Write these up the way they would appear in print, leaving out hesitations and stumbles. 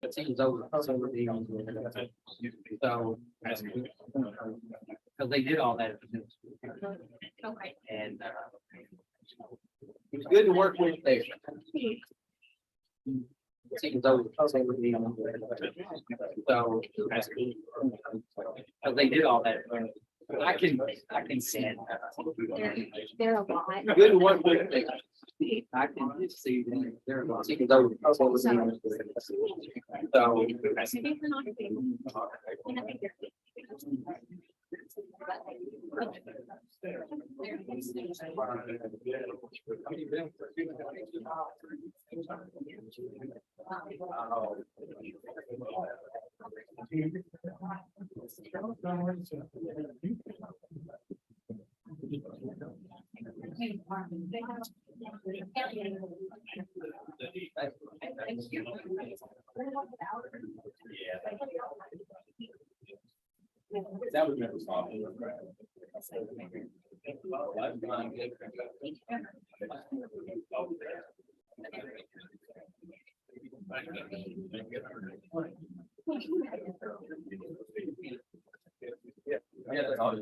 It seems over. So, because they did all that. Okay. And it was good to work with there. It seems over. So, because they did all that. I can stand. They're a lot. Good to work with there. I can just see them. They're a lot. So, that was never solved. Yeah, that's all.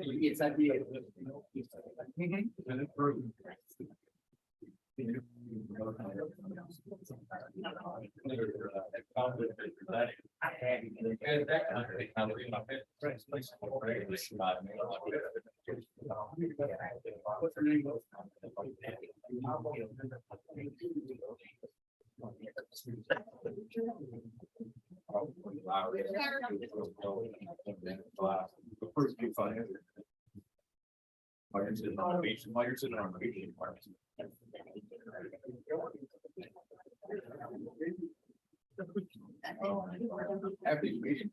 Yes, I did. While you're sitting on the beach, after you meet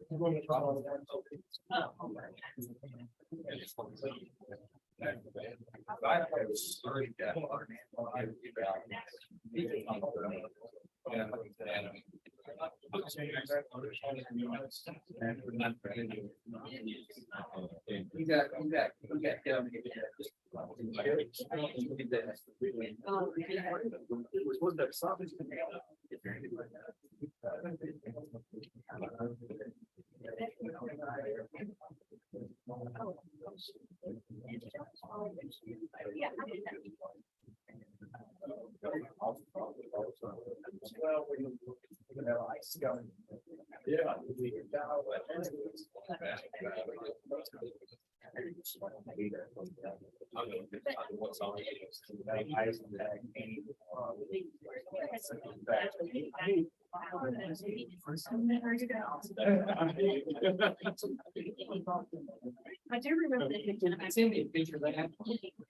I do remember the picture. I sent me a picture of that,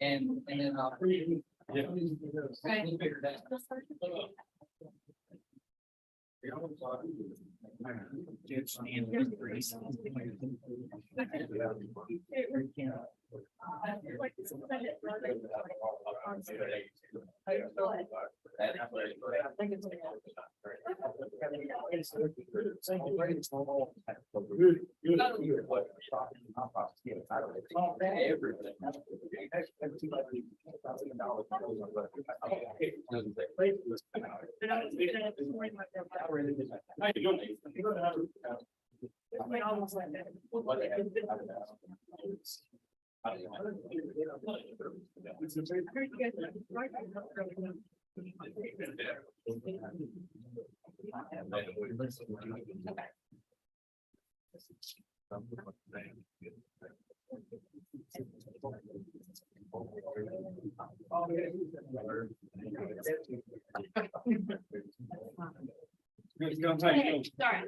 and then figure that out. It's and increase. Sorry.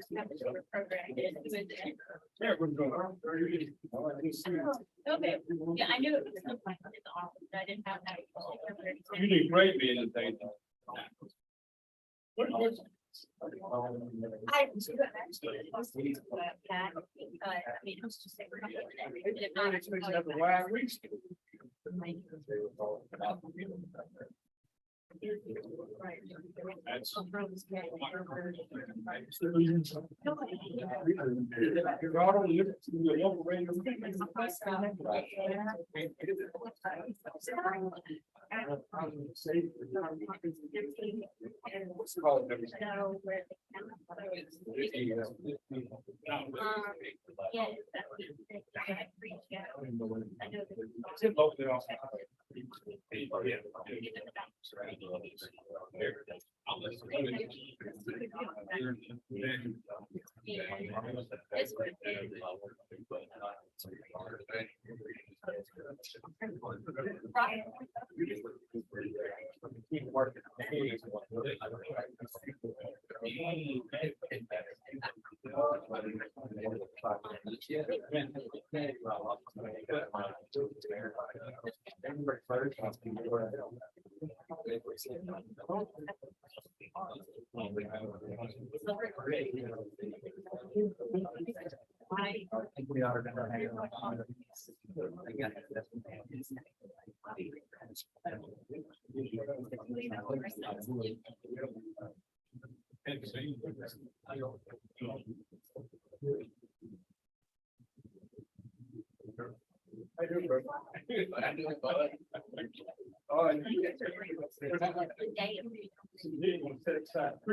Okay, yeah, I knew it was sometime in the office, but I didn't have that. You did great being in things. I do it actually. I mean,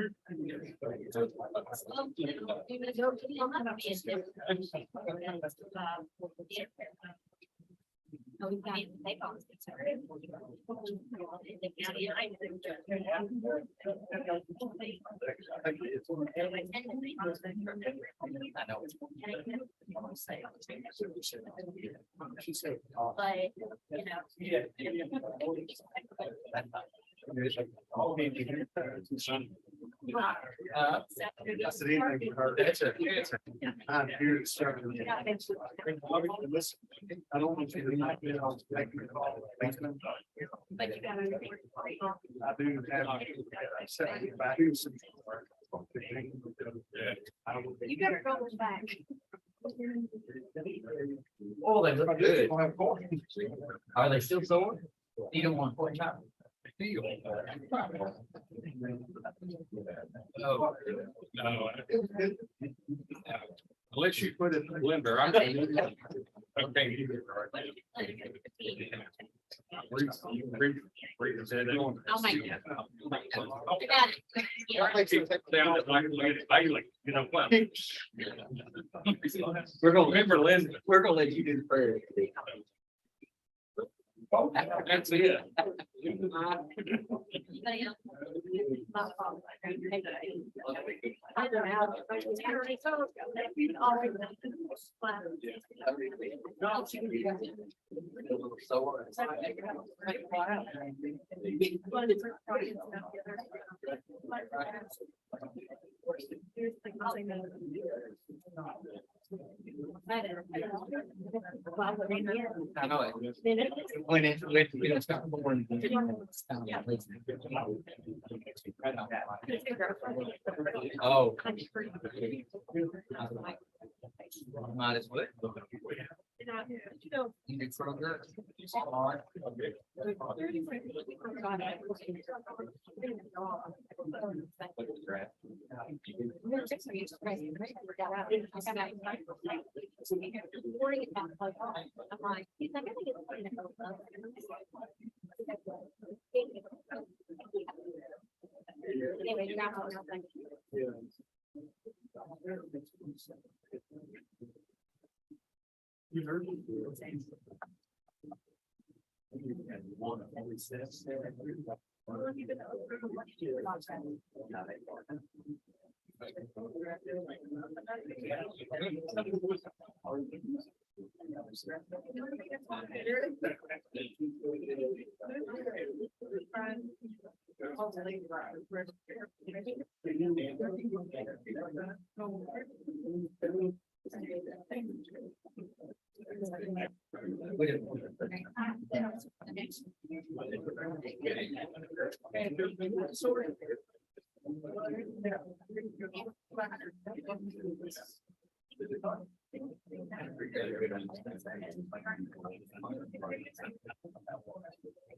it's just. I'm here to serve. Listen, I don't want you to not be able to make me call. I do have. I do some. You gotta go back. Oh, they look good. Are they still sore? You don't want to point out. Oh, no. Unless you put it in the blender, I can't. Okay. Oh my God. You know what? We're gonna remember, Liz, we're gonna let you do the prayer. That's it. Anybody else? I don't know. I know it. When we don't stop pouring. Oh. Might as well. You do so good. Anyway, you're not. You heard me.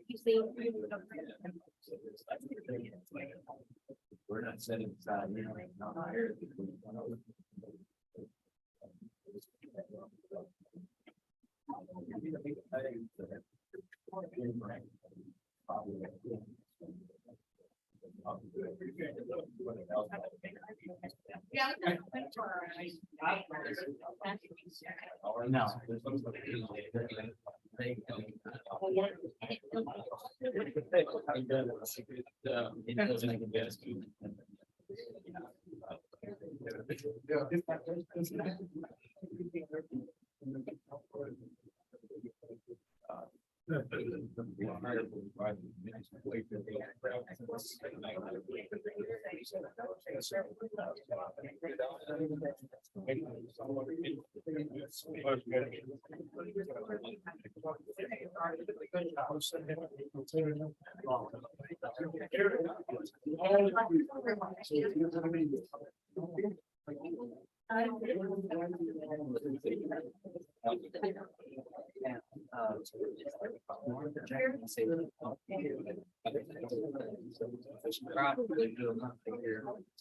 You see. We're not setting aside. Yeah. No. It doesn't make a best.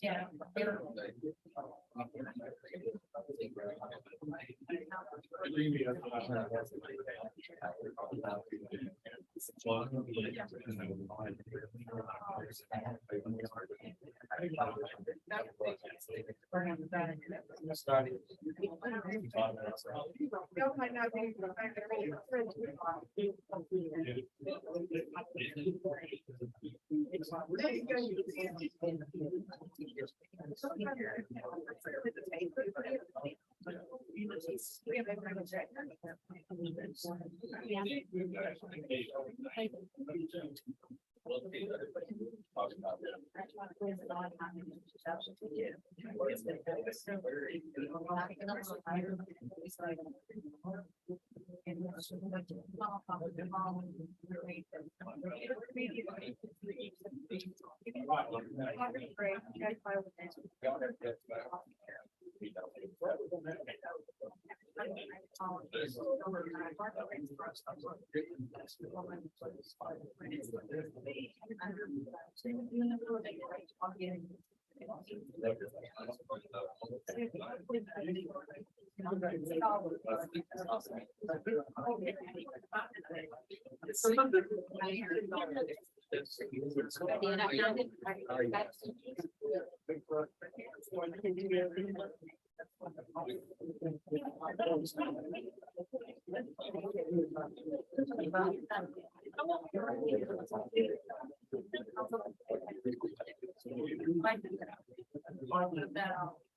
Yeah.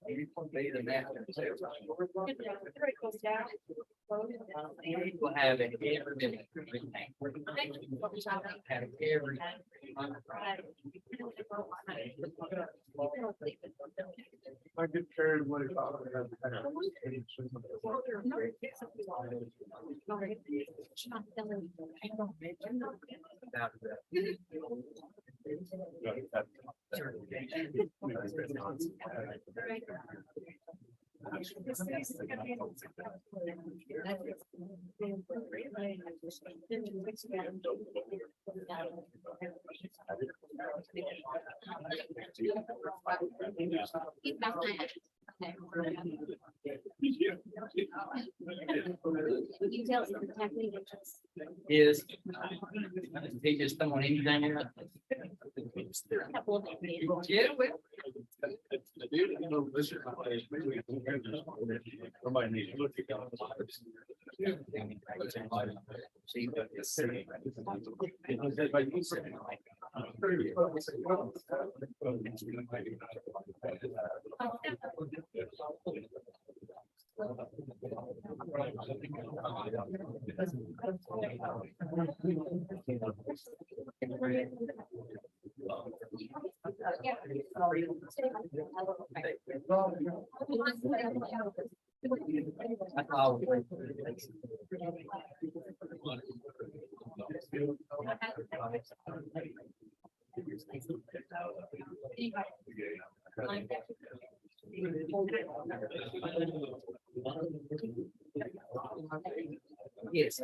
Be the master. We'll have it every minute. Have it every. I get carried away about it. Details of the technique. Is. He just throwing anything in it. Yeah, well. Somebody needs to look at Yes.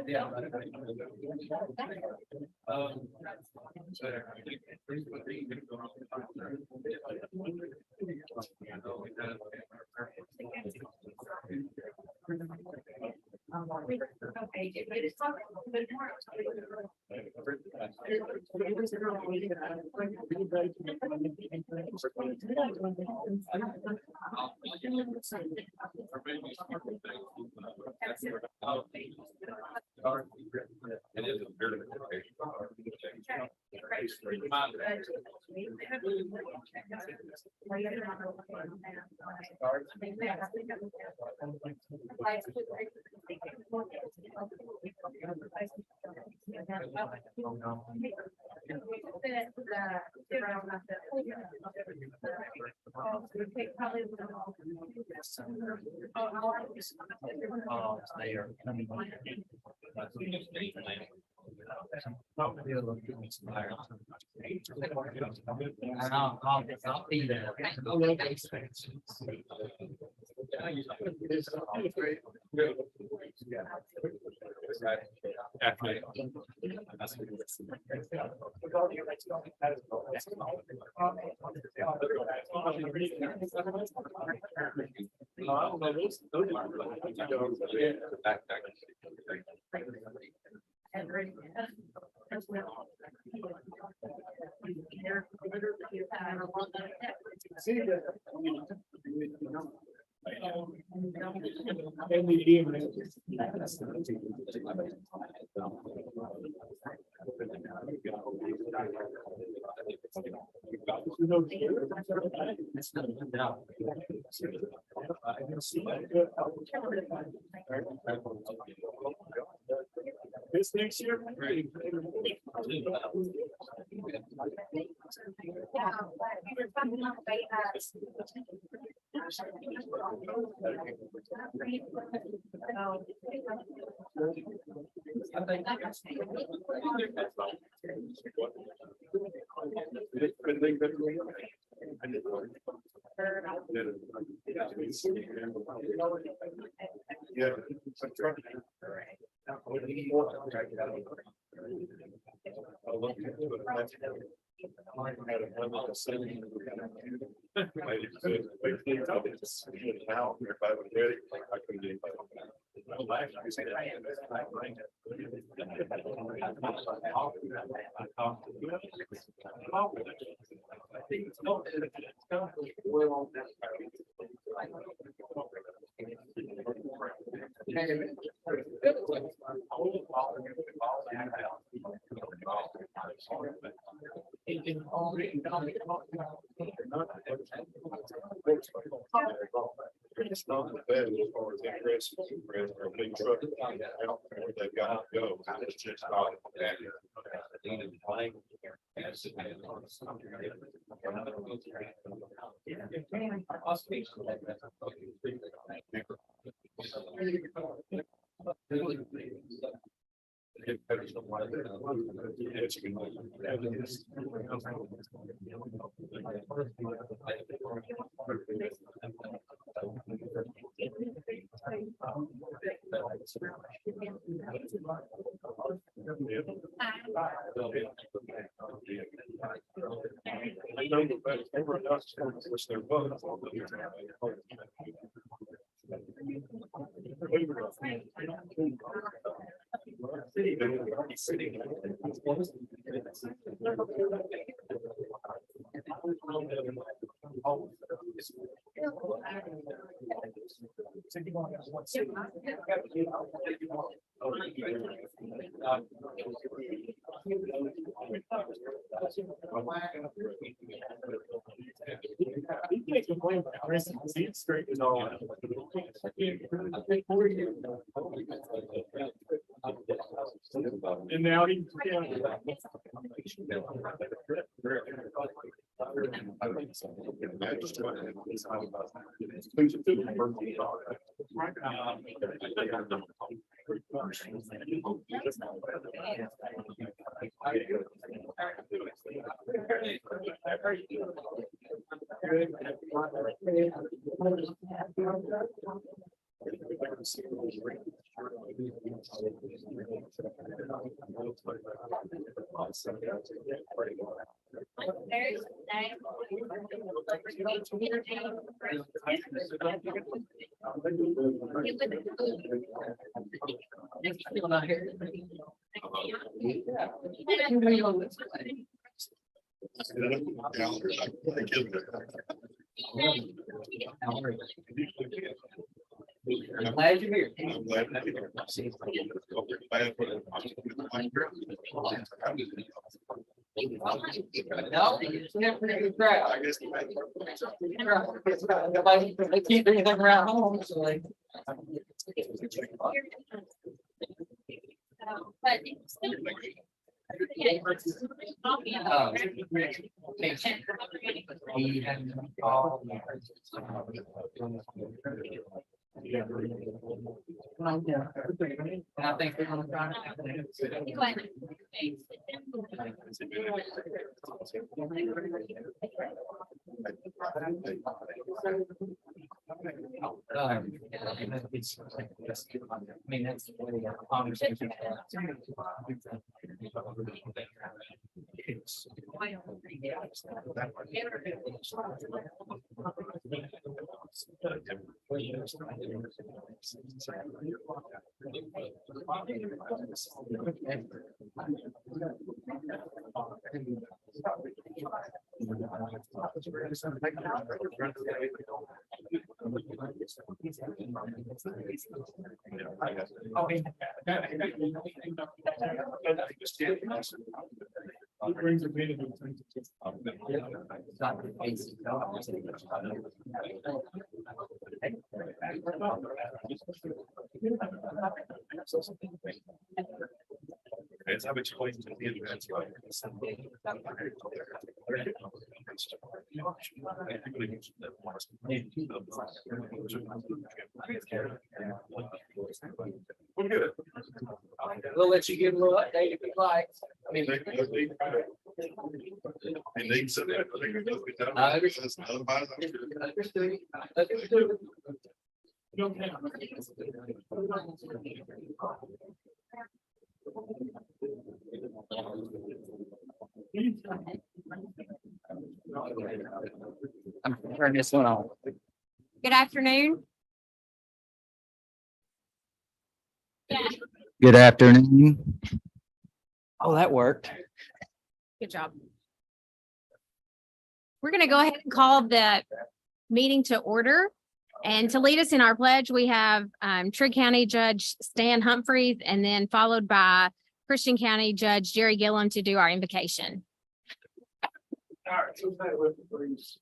Yeah. Okay, but it's not a bit more. It is a very good they are coming. I'll be there. This next year. Yeah. It's not the bed as far as the rest of the big truck out there, they've got to go. It's just not. I know that everyone else is going to push their buttons on the And now he. I'm glad you're here. No, it's never a good crowd. They can't do anything around home, so like. But it's still. Yeah. And I think they're gonna try to. I mean, that's the way our conversation. It's how much point to the advance. We're good. We'll let you give a little update if you like. I mean. And they said that. Understood. Understood. I'm gonna turn this one on. Good afternoon. Yeah. Good afternoon. Oh, that worked. Good job. We're going to go ahead and call the meeting to order. And to lead us in our pledge, we have Trigg County Judge Stan Humphreys and then followed by Christian County Judge Jerry Gillum to do our invocation. All right, so that with the police.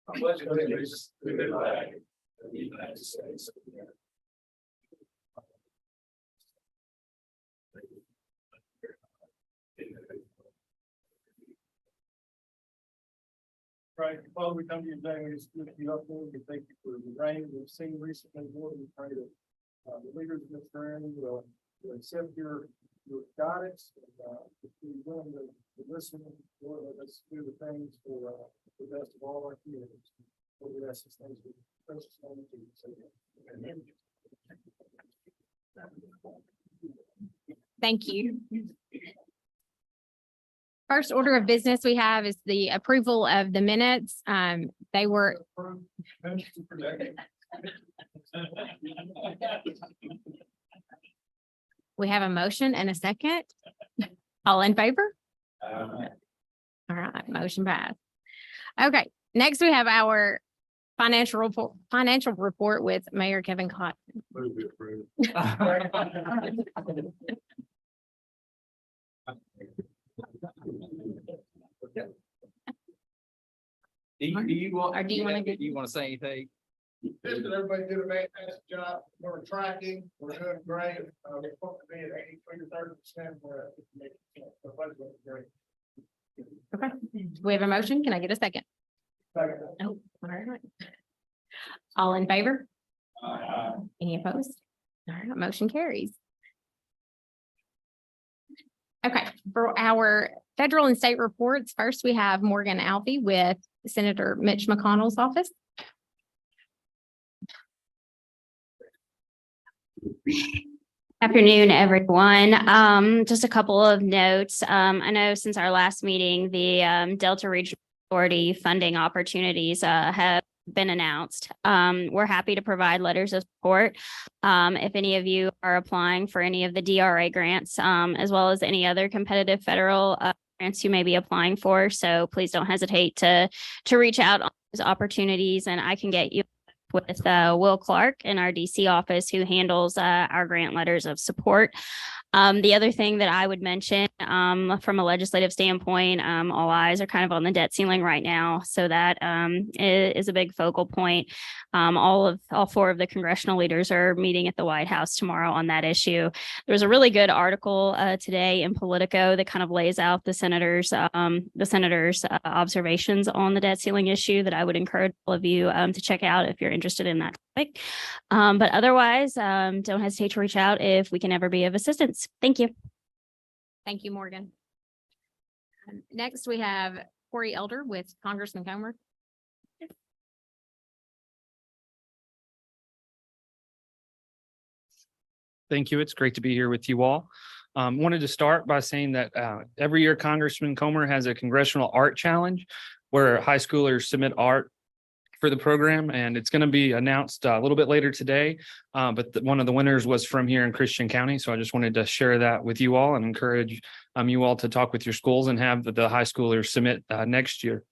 I pledge allegiance to the flag of the United States. Right, Father, we come to you today, we just lift you up, Lord, we thank you for the rain we've seen recently, Lord, we pray that the leaders of this area will accept your guidance, and if we're willing to listen, Lord, let us do the things for the best of all our communities. Lord, we ask these things in the precious name of Jesus. Amen. Thank you. First order of business we have is the approval of the minutes. They were, we have a motion and a second. All in favor? All right, motion passed. Okay, next we have our financial report with Mayor Kevin Cotton. Move to approve. Do you want? Or do you wanna Do you want to say anything? Just that everybody did a fantastic job. We're tracking, we're doing great. We're supposed to be at 83 to 30%. We're at 58%. So budget looks great. Okay, we have a motion. Can I get a second? Second. Oh, all right. All in favor? Any opposed? All right, motion carries. Okay, for our federal and state reports, first we have Morgan Alfie with Senator Mitch McConnell's office. Afternoon, everyone. Just a couple of notes. I know since our last meeting, the Delta Regional Authority funding opportunities have been announced. We're happy to provide letters of support. If any of you are applying for any of the DRA grants, as well as any other competitive federal grants you may be applying for. So please don't hesitate to reach out on those opportunities, and I can get you with Will Clark in our DC office, who handles our grant letters of support. The other thing that I would mention from a legislative standpoint, all eyes are kind of on the debt ceiling right now. So that is a big focal point. All four of the congressional leaders are meeting at the White House tomorrow on that issue. There was a really good article today in Politico that kind of lays out the senators' observations on the debt ceiling issue that I would encourage all of you to check out if you're interested in that topic. But otherwise, don't hesitate to reach out if we can ever be of assistance. Thank you. Thank you, Morgan. Next, we have Corey Elder with Congressman Comer. Thank you. It's great to be here with you all. Wanted to start by saying that every year Congressman Comer has a congressional art challenge where high schoolers submit art for the program, and it's going to be announced a little bit later today. But one of the winners was from here in Christian County. So I just wanted to share that with you all and encourage you all to talk with your schools and have the high schoolers submit next year.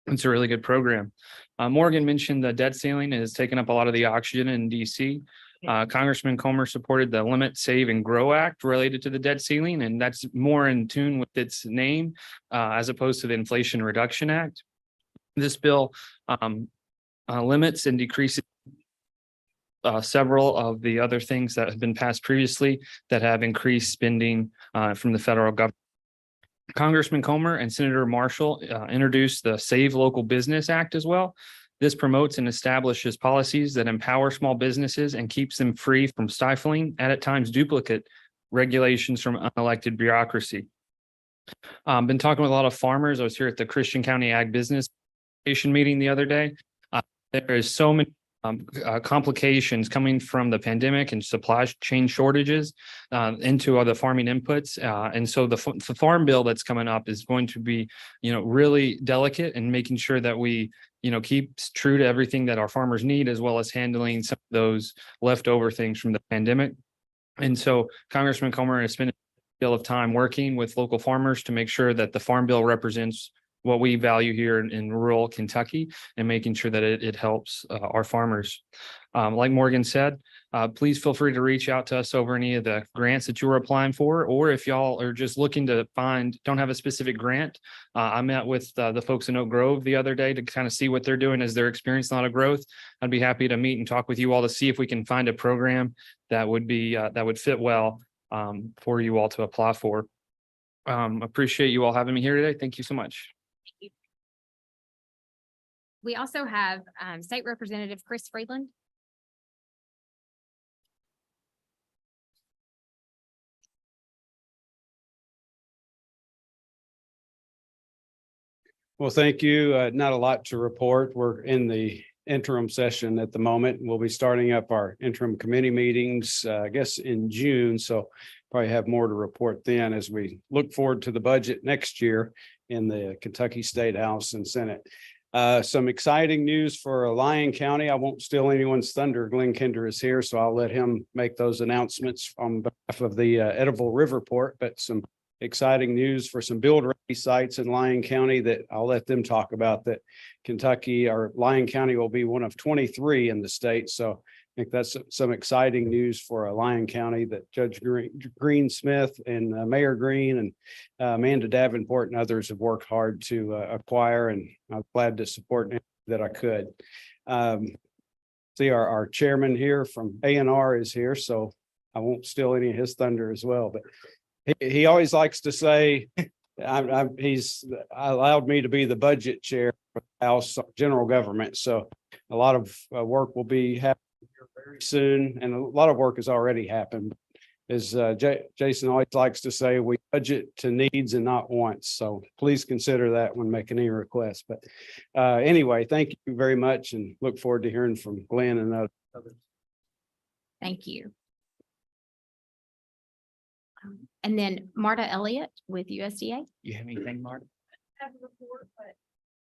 It's a really good program. Morgan mentioned the debt ceiling has taken up a lot of the oxygen in DC. Congressman Comer supported the Limit, Save, and Grow Act related to the debt ceiling, and that's more in tune with its name as opposed to the Inflation Reduction Act. This bill limits and decreases several of the other things that have been passed previously that have increased spending from the federal government. Congressman Comer and Senator Marshall introduced the Save Local Business Act as well. This promotes and establishes policies that empower small businesses and keeps them free from stifling and at times duplicate regulations from unelected bureaucracy. Been talking with a lot of farmers. I was here at the Christian County Ag Business meeting the other day. There is so many complications coming from the pandemic and supply chain shortages into other farming inputs. And so the farm bill that's coming up is going to be, really delicate and making sure that we, keep true to everything that our farmers need, as well as handling some of those leftover things from the pandemic. And so Congressman Comer has spent a deal of time working with local farmers to make sure that the farm bill represents what we value here in rural Kentucky and making sure that it helps our farmers. Like Morgan said, please feel free to reach out to us over any of the grants that you are applying for, or if y'all are just looking to don't have a specific grant. I met with the folks in Oak Grove the other day to kind of see what they're doing as they're experiencing a lot of growth. I'd be happy to meet and talk with you all to see if we can find a program that would be that would fit well for you all to apply for. Appreciate you all having me here today. Thank you so much. We also have State Representative Chris Freeland. Well, thank you. Not a lot to report. We're in the interim session at the moment. We'll be starting up our interim committee meetings, I guess in June. So probably have more to report then as we look forward to the budget next year in the Kentucky State House and Senate. Some exciting news for Lyon County. I won't steal anyone's thunder. Glenn Kinder is here, so I'll let him make those announcements on behalf of the Edible Riverport, but some exciting news for some build-ready sites in Lyon County that I'll let them talk about, that Kentucky or Lyon County will be one of 23 in the state. So I think that's some exciting news for Lyon County that Judge Green Smith and Mayor Green and Amanda Davenport and others have worked hard to acquire, and I'm glad to support that I could. See, our chairman here from A&R is here, so I won't steal any of his thunder as well, but he always likes to say, he's allowed me to be the budget chair for the House General Government. So a lot of work will be happening here very soon, and a lot of work has already happened. As Jason always likes to say, we budget to needs and not wants. So please consider that when making any requests. But anyway, thank you very much and look forward to hearing from Glenn and others. Thank you. And then Marta Elliott with USDA. You have anything, Mark? Have a report, but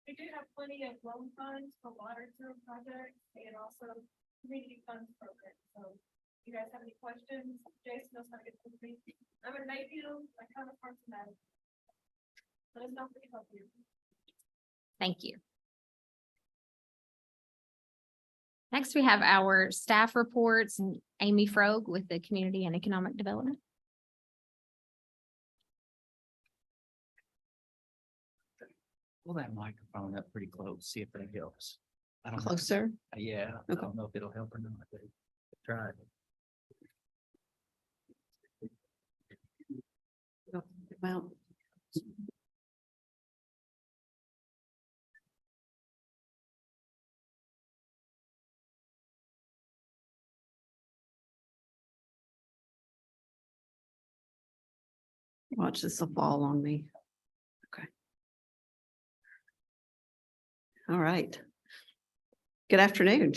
we do have plenty of loan funds for water and sewer projects and also community funds program. So if you guys have any questions, Jason knows how to get to me. I'm in Mayfield, I kind of parts of that. Let us know if we can help you. Thank you. Next, we have our staff reports and Amy Frog with the Community and Economic Development. Pull that microphone up pretty close, see if that helps. I don't know. Closer. Yeah, I Okay. don't know if it'll help or not. but Try. Well, watch this will fall on me. Okay. All right. Good afternoon.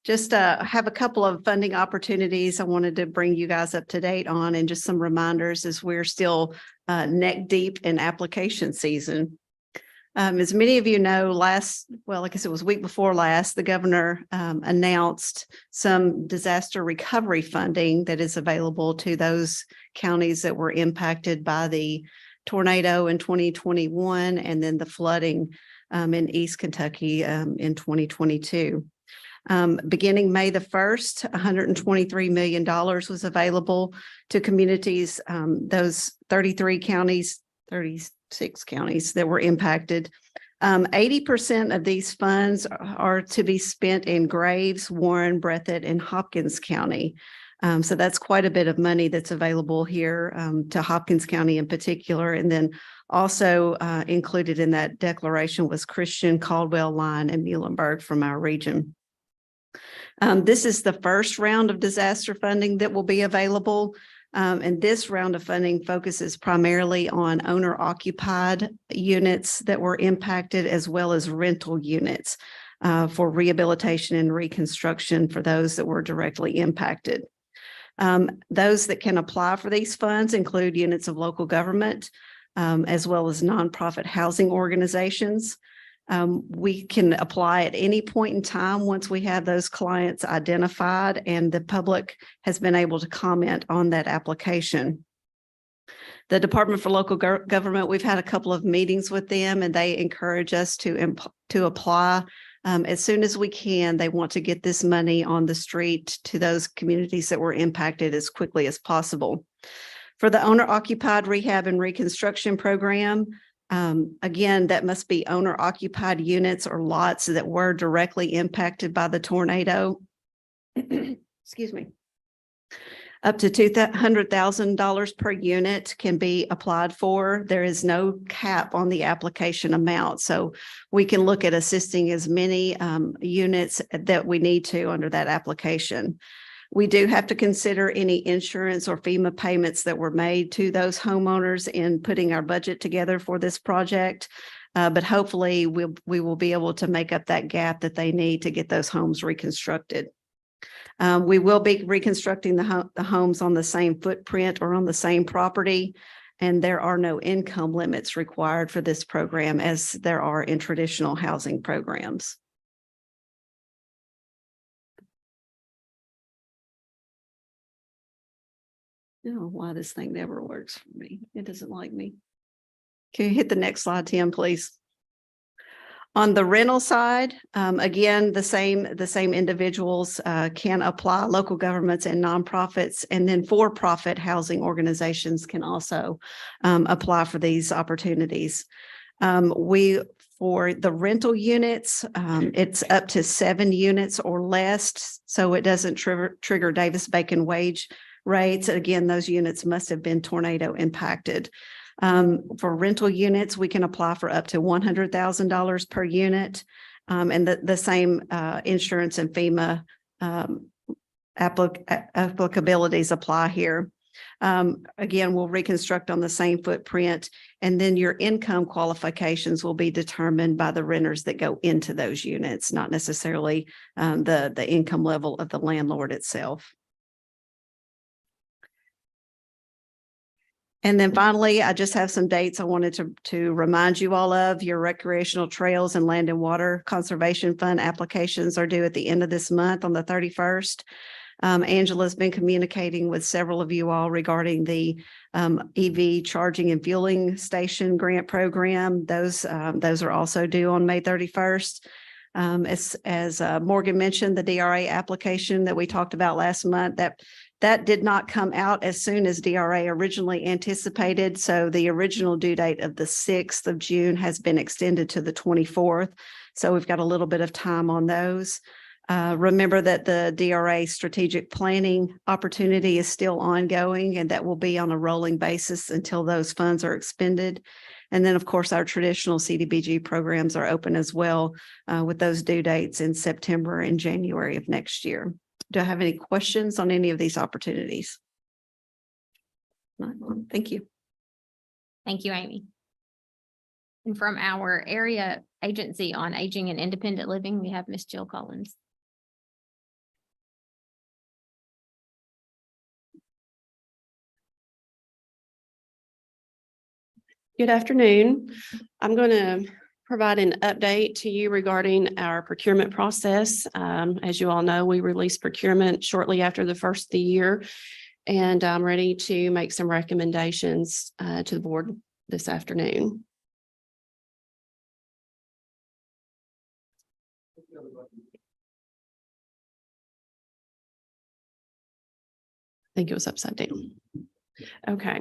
Just have a couple of funding opportunities I wanted to bring you guys up to date on, and just some reminders as we're still neck deep in application season. As many of you know, I guess it was week before last, the governor announced some disaster recovery funding that is available to those counties that were impacted by the tornado in 2021 and then the flooding in East Kentucky in 2022. Beginning May the 1st, $123 million was available to communities, those 36 counties that were impacted. 80% of these funds are to be spent in Graves, Warren, Breathitt, and Hopkins County. So that's quite a bit of money that's available here to Hopkins County in particular. And then also included in that declaration was Christian, Caldwell, Lyon, and Muhlenberg from our region. This is the first round of disaster funding that will be available. And this round of funding focuses primarily on owner-occupied units that were impacted, as well as rental units for rehabilitation and reconstruction for those that were directly impacted. Those that can apply for these funds include units of local government, as well as nonprofit housing organizations. We can apply at any point in time once we have those clients identified and the public has been able to comment on that application. The Department for Local Government, we've had a couple of meetings with them, and they encourage us to apply as soon as we can. They want to get this money on the street to those communities that were impacted as quickly as possible. For the owner-occupied rehab and reconstruction program, again, that must be owner-occupied units or lots that were directly impacted by the tornado. Excuse me. Up to $200,000 per unit can be applied for. There is no cap on the application amount, so we can look at assisting as many units that we need to under that application. We do have to consider any insurance or FEMA payments that were made to those homeowners in putting our budget together for this project. But hopefully we will be able to make up that gap that they need to get those homes reconstructed. We will be reconstructing the homes on the same footprint or on the same property, and there are no income limits required for this program as there are in traditional housing programs. I don't know why this thing never works for me. It doesn't like me. Can you hit the next slide, Tim, please? On the rental side, again, the same individuals can apply, local governments and nonprofits, and then for-profit housing organizations can also apply for these opportunities. For the rental units, it's up to 7 units or less, so it doesn't trigger Davis-Bacon wage rates. Again, those units must have been tornado impacted. For rental units, we can apply for up to $100,000 per unit. And the same insurance and FEMA applicabilities apply here. Again, we'll reconstruct on the same footprint, and then your income qualifications will be determined by the renters that go into those units, not necessarily the income level of the landlord itself. And then finally, I just have some dates I wanted to remind you all of. Your recreational trails and land and water conservation fund applications are due at the end of this month on the 31st. Angela's been communicating with several of you all regarding the EV charging and fueling station grant program. Those are also due on May 31st. As Morgan mentioned, the DRA application that we talked about last month, that did not come out as soon as DRA originally anticipated. So the original due date of the 6th of June has been extended to the 24th. So we've got a little bit of time on those. Remember that the DRA strategic planning opportunity is still ongoing, and that will be on a rolling basis until those funds are expended. And then, of course, our traditional CDBG programs are open as well, with those due dates in September and January of next year. Do I have any questions on any of these opportunities? Thank you. Thank you, Amy. And from our area agency on aging and independent living, we have Miss Jill Collins. Good afternoon. I'm going to provide an update to you regarding our procurement process. As you all know, we released procurement shortly after the first of the year, and I'm ready to make some recommendations to the board this afternoon. I think it was upside down. Okay.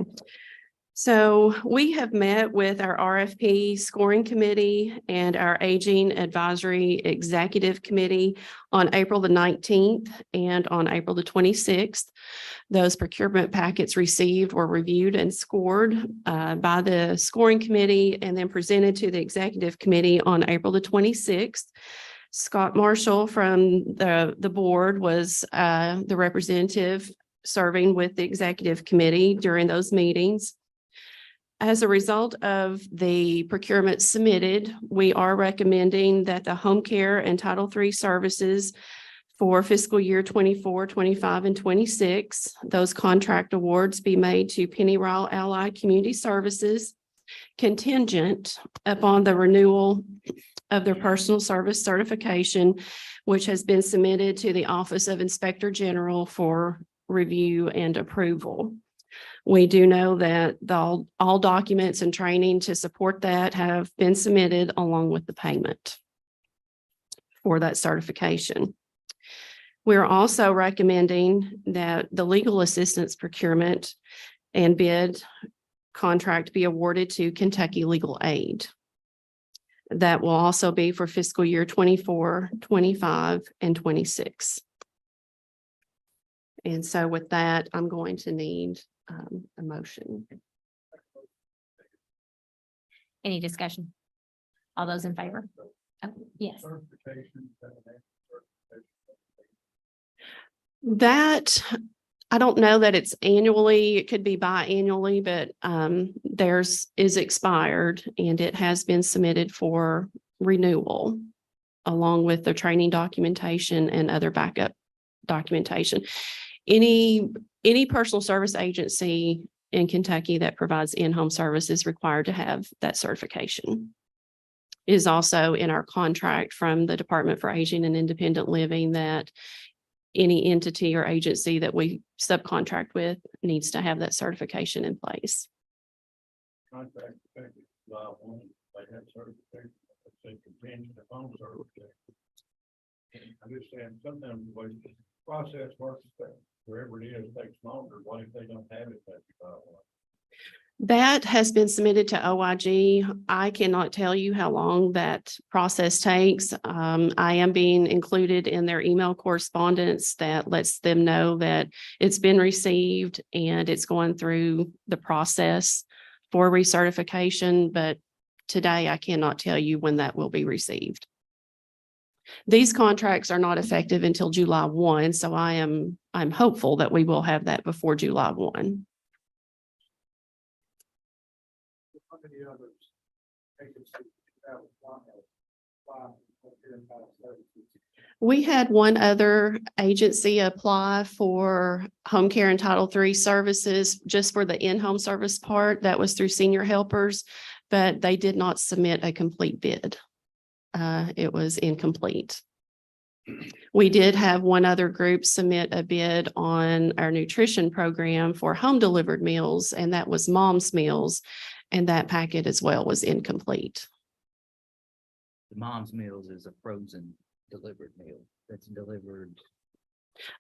So we have met with our RFP scoring committee and our aging advisory executive committee on April the 19th and on April the 26th. Those procurement packets received were reviewed and scored by the scoring committee and then presented to the executive committee on April the 26th. Scott Marshall from the board was the representative serving with the executive committee during those meetings. As a result of the procurement submitted, we are recommending that the home care and Title III services for fiscal year 24, 25, and 26, those contract awards be made to Penny Ryle Allied Community Services, contingent upon the renewal of their personal service certification, which has been submitted to the Office of Inspector General for review and approval. We do know that all documents and training to support that have been submitted along with the payment for that certification. We're also recommending that the legal assistance procurement and bid contract be awarded to Kentucky Legal Aid. That will also be for fiscal year 24, 25, and 26. And so with that, I'm going to need a motion. Any discussion? All those in favor? Oh, yes. That, I don't know that it's annually, it could be biannually, but theirs is expired and it has been submitted for renewal along with the training documentation and other backup documentation. Any personal service agency in Kentucky that provides in-home service is required to have that certification. It is also in our contract from the Department for Aging and Independent Living that any entity or agency that we subcontract with needs to have that certification in place. Contract effective July 1, they have certification, they contingent upon certification. I just saying sometimes the way the process works, wherever it is takes longer. What if they don't have it? That has been submitted to OIG. I cannot tell you how long that process takes. I am being included in their email correspondence that lets them know that it's been received and it's going through the process for recertification, but today I cannot tell you when that will be received. These contracts are not effective until July 1, so I'm hopeful that we will have that before July 1. How many others? Agencies have applied for parental services? We had one other agency apply for home care and Title III services, just for the in-home service part. That was through Senior Helpers, but they did not submit a complete bid. It was incomplete. We did have one other group submit a bid on our nutrition program for home delivered meals, and that was Mom's Meals. And that packet as well was incomplete. The Mom's Meals is a frozen delivered meal that's delivered.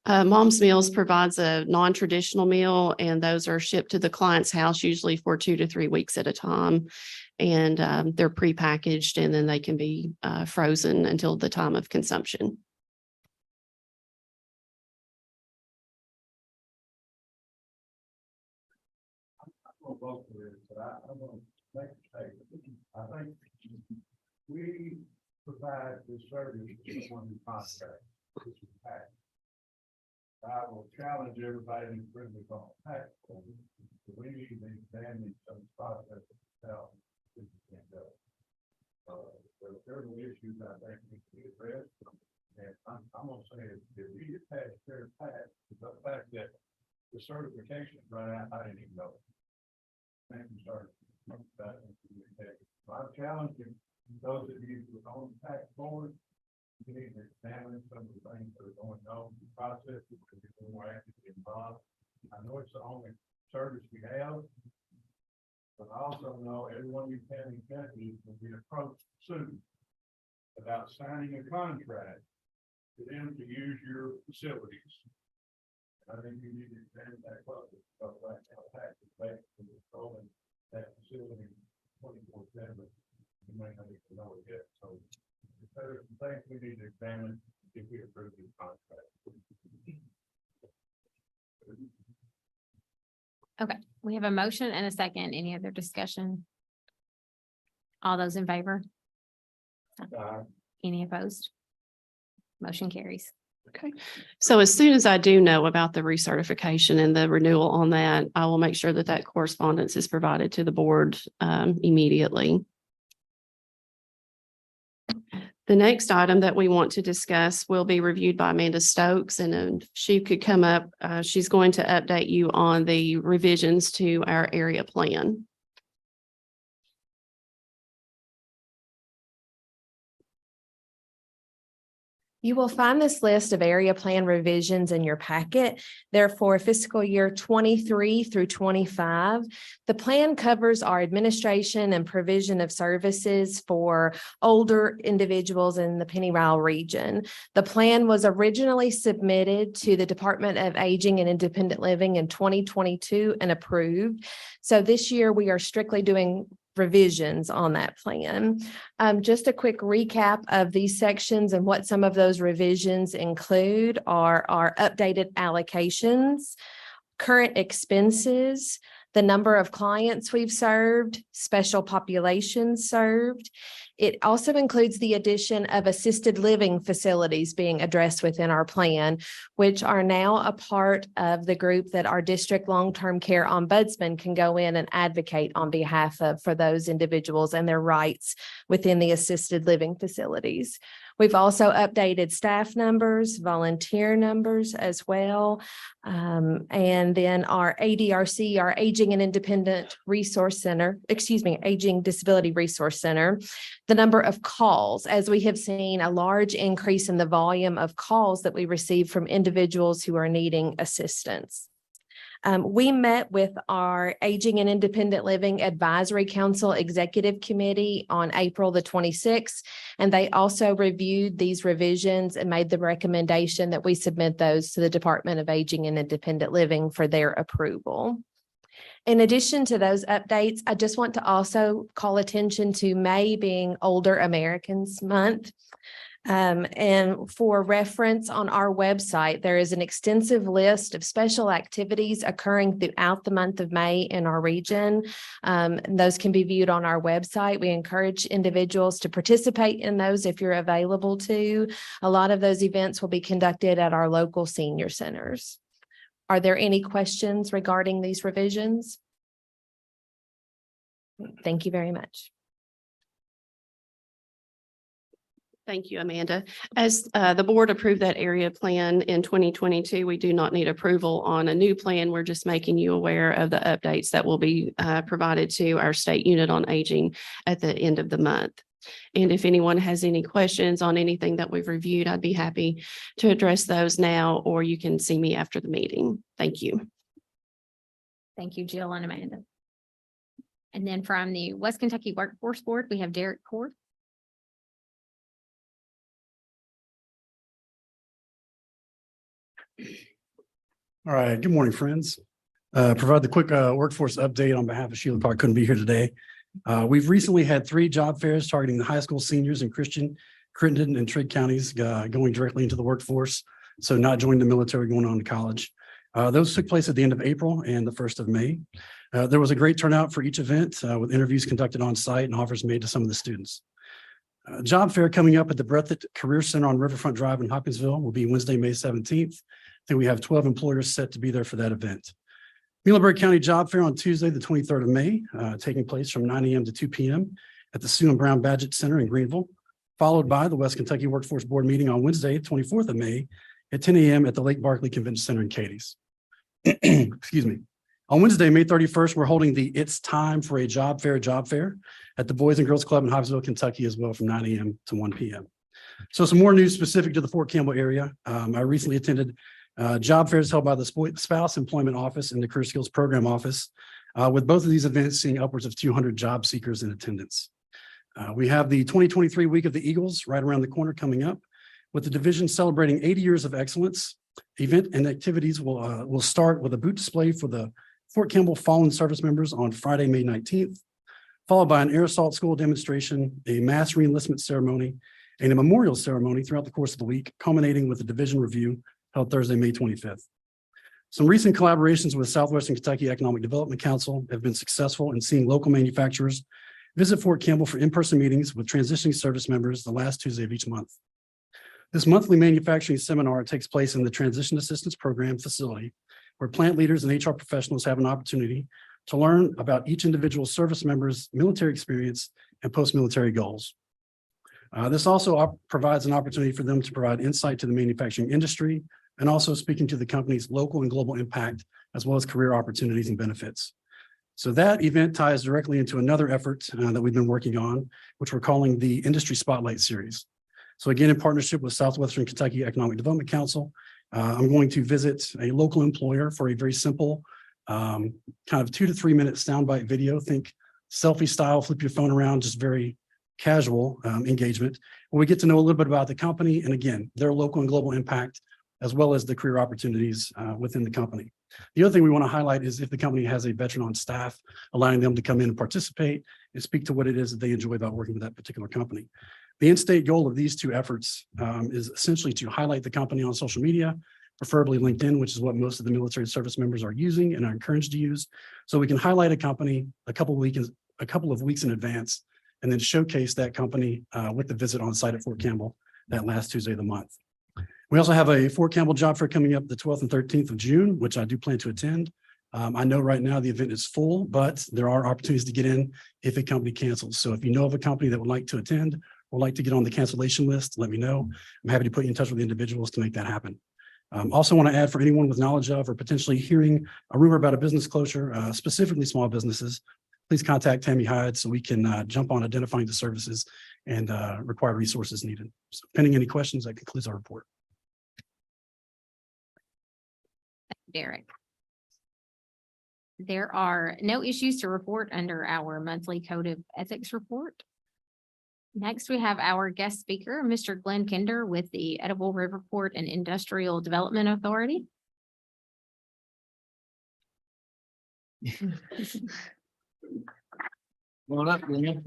Mom's Meals provides a non-traditional meal, and those are shipped to the client's house usually for 2 to 3 weeks at a time. And they're prepackaged, and then they can be frozen until the time of consumption. I'm gonna vote for it, but I'm gonna make a statement. I think we provide this service to someone who contracts. This is PeADD. I will challenge everybody in the room on PeADD. We need to examine some process itself. This can't go. There are several issues I think need to be addressed. And I'm gonna say if we get past fair PeADD, the fact that the certification run out, I didn't even know. Thank you, sir. I'm challenging those of you who are on the PeADD board. You need to examine some of the things that are going on in the process, because you're more actively involved. I know it's the only service we have, but I also know every one of you county executives will be approached soon about signing a contract for them to use your facilities. I think you need to examine that closely, because right now, PeADD is basically controlling that facility 24/7. You may not even know it yet, so there's some things we need to examine if we approve this contract. Okay, we have a motion and a second. Any other discussion? All those in favor? Any opposed? Motion carries. Okay, so as soon as I do know about the recertification and the renewal on that, I will make sure that that correspondence is provided to the board immediately. The next item that we want to discuss will be reviewed by Amanda Stokes, and if she could come up, she's going to update you on the revisions to our area plan. You will find this list of area plan revisions in your packet. Therefore, fiscal year 23 through 25. The plan covers our administration and provision of services for older individuals in the Penny Ryle region. The plan was originally submitted to the Department of Aging and Independent Living in 2022 and approved. So this year we are strictly doing revisions on that plan. Just a quick recap of these sections and what some of those revisions include are our updated allocations, current expenses, the number of clients we've served, special populations served. It also includes the addition of assisted living facilities being addressed within our plan, which are now a part of the group that our district long-term care ombudsman can go in and advocate on behalf of for those individuals and their rights within the assisted living facilities. We've also updated staff numbers, volunteer numbers as well. And then our ADRC, our Aging and Independent Resource Center, Aging Disability Resource Center, the number of calls, as we have seen a large increase in the volume of calls that we receive from individuals who are needing assistance. We met with our Aging and Independent Living Advisory Council Executive Committee on April the 26th, and they also reviewed these revisions and made the recommendation that we submit those to the Department of Aging and Independent Living for their approval. In addition to those updates, I just want to also call attention to May being Older Americans Month. And for reference on our website, there is an extensive list of special activities occurring throughout the month of May in our region. Those can be viewed on our website. We encourage individuals to participate in those if you're available to. A lot of those events will be conducted at our local senior centers. Are there any questions regarding these revisions? Thank you very much. Thank you, Amanda. As the board approved that area plan in 2022, we do not need approval on a new plan. We're just making you aware of the updates that will be provided to our state unit on aging at the end of the month. And if anyone has any questions on anything that we've reviewed, I'd be happy to address those now, or you can see me after the meeting. Thank you. Thank you, Jill and Amanda. And then from the West Kentucky Workforce Board, we have Derek Cord. All right, good morning, friends. Provide the quick workforce update on behalf of Sheila Clark, couldn't be here today. We've recently had 3 job fairs targeting the high school seniors in Christian, Crittenden, and Trigg counties going directly into the workforce. So not joining the military, going on to college. Those took place at the end of April and the 1st of May. There was a great turnout for each event with interviews conducted on site and offers made to some of the students. Job fair coming up at the Breathitt Career Center on Riverfront Drive in Hopkinsville will be Wednesday, May 17th. I think we have 12 employers set to be there for that event. Muhlenberg County Job Fair on Tuesday, the 23rd of May, taking place from 9 a.m. to 2 p.m. at the Sue and Brown Badgett Center in Greenville, followed by the West Kentucky Workforce Board meeting on Wednesday, 24th of May at 10 a.m. at the Lake Barkley Convention Center in Cadiz. Excuse me. On Wednesday, May 31st, we're holding the It's Time for a Job Fair at the Boys and Girls Club in Hopkinsville, Kentucky as well from 9 a.m. to 1 p.m. So some more news specific to the Fort Campbell area. I recently attended job fairs held by the Spouse Employment Office and the Career Skills Program Office, with both of these events seeing upwards of 200 job seekers in attendance. We have the 2023 Week of the Eagles right around the corner coming up, with the division celebrating 80 years of excellence. Event and activities will start with a boot display for the Fort Campbell Fallen Service members on Friday, May 19th, followed by an air assault school demonstration, a mass reenlistment ceremony, and a memorial ceremony throughout the course of the week, culminating with a division review held Thursday, May 25th. Some recent collaborations with Southwestern Kentucky Economic Development Council have been successful in seeing local manufacturers visit Fort Campbell for in-person meetings with transitioning service members the last Tuesday of each month. This monthly manufacturing seminar takes place in the Transition Assistance Program facility, where plant leaders and HR professionals have an opportunity to learn about each individual service member's military experience and post-military goals. This also provides an opportunity for them to provide insight to the manufacturing industry and also speaking to the company's local and global impact, as well as career opportunities and benefits. So that event ties directly into another effort that we've been working on, which we're calling the Industry Spotlight Series. So again, in partnership with Southwestern Kentucky Economic Development Council, I'm going to visit a local employer for a very simple kind of 2 to 3 minute soundbite video. Think selfie style, flip your phone around, just very casual engagement, where we get to know a little bit about the company and again, their local and global impact, as well as the career opportunities within the company. The other thing we want to highlight is if the company has a veteran on staff, allowing them to come in and participate and speak to what it is that they enjoy about working with that particular company. The in-state goal of these 2 efforts is essentially to highlight the company on social media, preferably LinkedIn, which is what most of the military service members are using and are encouraged to use. So we can highlight a company a couple of weeks in advance, and then showcase that company with the visit on site at Fort Campbell that last Tuesday of the month. We also have a Fort Campbell Job Fair coming up the 12th and 13th of June, which I do plan to attend. I know right now the event is full, but there are opportunities to get in if a company cancels. So if you know of a company that would like to attend or like to get on the cancellation list, let me know. I'm happy to put you in touch with the individuals to make that happen. Also want to add, for anyone with knowledge of or potentially hearing a rumor about a business closure, specifically small businesses, please contact Tammy Hyde so we can jump on identifying the services and required resources needed. So pending any questions, that concludes our report. Derek. There are no issues to report under our monthly Code of Ethics report. Next, we have our guest speaker, Mr. Glenn Kinder with the Edible Riverport and Industrial Development Authority. Come on up, Glenn.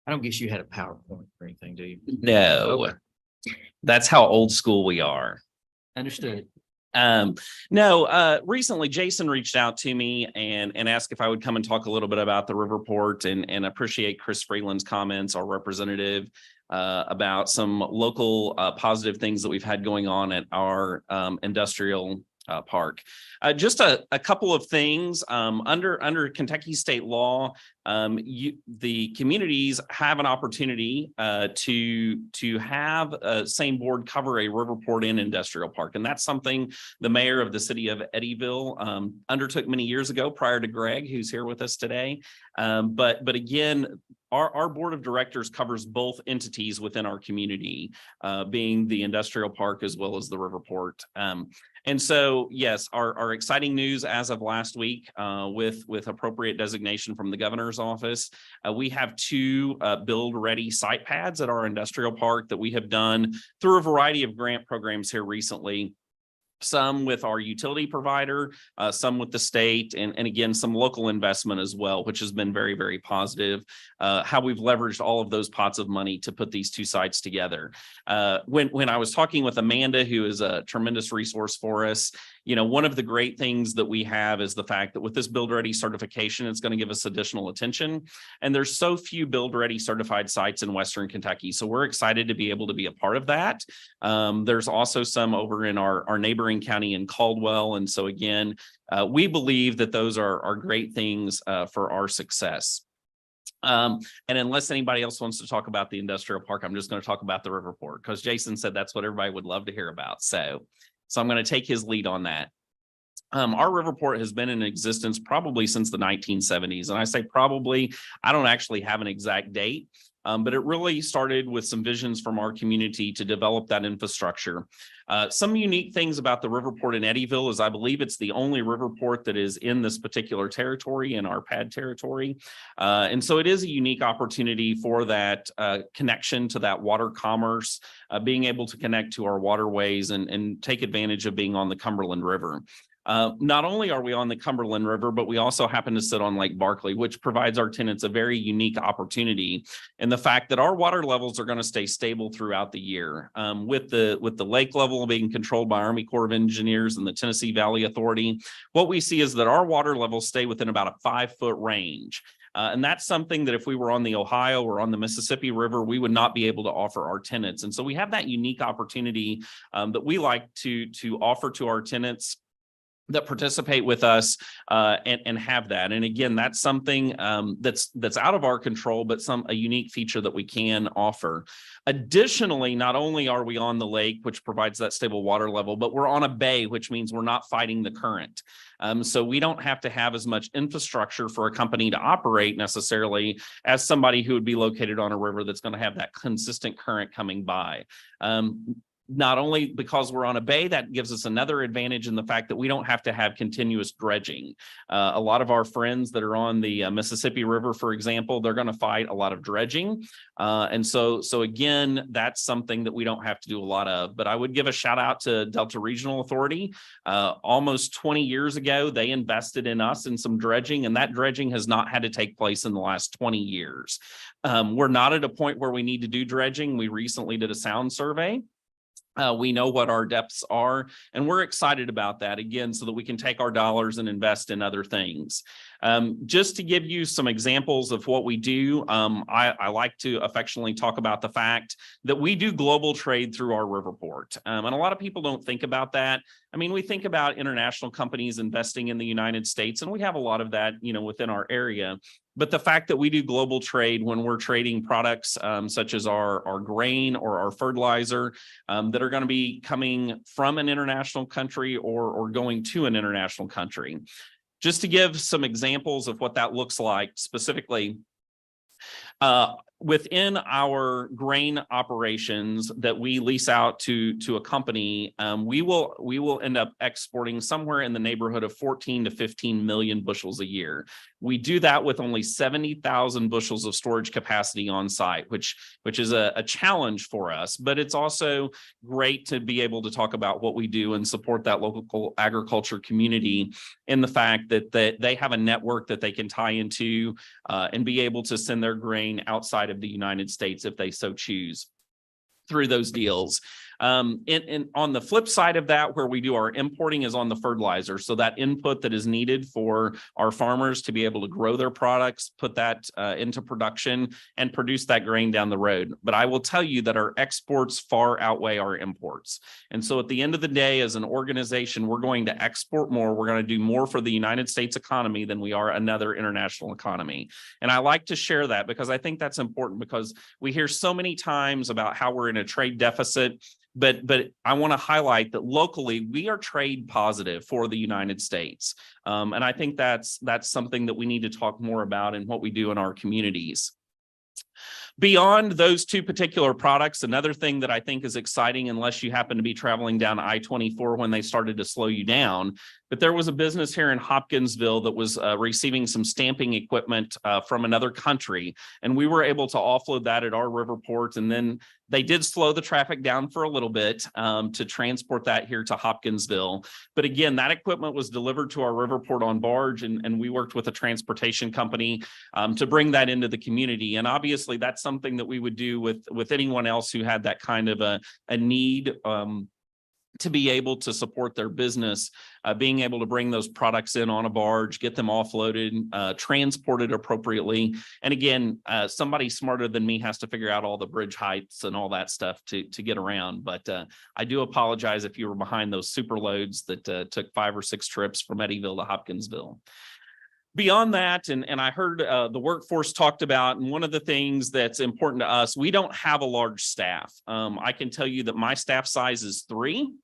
I don't guess you had a PowerPoint or anything, do you? No, that's how old school we are. Understood. No, recently Jason reached out to me and asked if I would come and talk a little bit about the Riverport and appreciate Chris Freeland's comments, our representative, about some local positive things that we've had going on at our industrial park. Just a couple of things under Kentucky state law, the communities have an opportunity to have a same board cover a Riverport and industrial park, and that's something the mayor of the city of Eddyville undertook many years ago prior to Greg, who's here with us today. But again, our board of directors covers both entities within our community, being the industrial park as well as the Riverport. And so, yes, our exciting news as of last week, with appropriate designation from the governor's office, we have 2 build-ready site pads at our industrial park that we have done through a variety of grant programs here recently. Some with our utility provider, some with the state, and again, some local investment as well, which has been very, very positive. How we've leveraged all of those pots of money to put these 2 sites together. When I was talking with Amanda, who is a tremendous resource for us, you know, one of the great things that we have is the fact that with this Build Ready certification, it's going to give us additional attention. And there's so few Build Ready certified sites in Western Kentucky. So we're excited to be able to be a part of that. There's also some over in our neighboring county in Caldwell. And so again, we believe that those are great things for our success. And unless anybody else wants to talk about the industrial park, I'm just going to talk about the Riverport because Jason said that's what everybody would love to hear about. So I'm going to take his lead on that. Our Riverport has been in existence probably since the 1970s. And I say probably, I don't actually have an exact date, but it really started with some visions from our community to develop that infrastructure. Some unique things about the Riverport in Eddyville is I believe it's the only Riverport that is in this particular territory, in our PeADD territory. And so it is a unique opportunity for that connection to that water commerce, being able to connect to our waterways and take advantage of being on the Cumberland River. Not only are we on the Cumberland River, but we also happen to sit on Lake Barkley, which provides our tenants a very unique opportunity in the fact that our water levels are going to stay stable throughout the year. With the lake level being controlled by Army Corps of Engineers and the Tennessee Valley Authority, what we see is that our water levels stay within about a 5-foot range. And that's something that if we were on the Ohio or on the Mississippi River, we would not be able to offer our tenants. And so we have that unique opportunity that we like to offer to our tenants that participate with us and have that. And again, that's something that's out of our control, but a unique feature that we can offer. Additionally, not only are we on the lake, which provides that stable water level, but we're on a bay, which means we're not fighting the current. So we don't have to have as much infrastructure for a company to operate necessarily as somebody who would be located on a river that's going to have that consistent current coming by. Not only because we're on a bay, that gives us another advantage in the fact that we don't have to have continuous dredging. A lot of our friends that are on the Mississippi River, for example, they're going to fight a lot of dredging. And so again, that's something that we don't have to do a lot of. But I would give a shout out to Delta Regional Authority. Almost 20 years ago, they invested in us in some dredging, and that dredging has not had to take place in the last 20 years. We're not at a point where we need to do dredging. We recently did a sound survey. We know what our depths are, and we're excited about that again, so that we can take our dollars and invest in other things. Just to give you some examples of what we do, I like to affectionately talk about the fact that we do global trade through our Riverport. And a lot of people don't think about that. I mean, we think about international companies investing in the United States, and we have a lot of that, you know, within our area. But the fact that we do global trade when we're trading products such as our grain or our fertilizer that are going to be coming from an international country or going to an international country. Just to give some examples of what that looks like specifically, within our grain operations that we lease out to a company, we will end up exporting somewhere in the neighborhood of 14 to 15 million bushels a year. We do that with only 70,000 bushels of storage capacity on site, which is a challenge for us, but it's also great to be able to talk about what we do and support that local agriculture community in the fact that they have a network that they can tie into and be able to send their grain outside outside of the United States if they so choose through those deals. And on the flip side of that, where we do our importing is on the fertilizer. So that input that is needed for our farmers to be able to grow their products, put that into production and produce that grain down the road. But I will tell you that our exports far outweigh our imports. And so at the end of the day, as an organization, we're going to export more. We're going to do more for the United States economy than we are another international economy. And I like to share that because I think that's important, because we hear so many times about how we're in a trade deficit. But I want to highlight that locally we are trade positive for the United States. And I think that's something that we need to talk more about in what we do in our communities. Beyond those two particular products, another thing that I think is exciting, unless you happen to be traveling down I-24 when they started to slow you down, but there was a business here in Hopkinsville that was receiving some stamping equipment from another country, and we were able to offload that at our river port. And then they did slow the traffic down for a little bit to transport that here to Hopkinsville. But again, that equipment was delivered to our river port on barge, and we worked with a transportation company to bring that into the community. And obviously, that's something that we would do with anyone else who had that kind of a need to be able to support their business, being able to bring those products in on a barge, get them offloaded, transported appropriately. And again, somebody smarter than me has to figure out all the bridge heights and all that stuff to get around. But I do apologize if you were behind those super loads that took 5 or 6 trips from Eddyville to Hopkinsville. Beyond that, and I heard the workforce talked about, and one of the things that's important to us, we don't have a large staff. I can tell you that my staff size is 3.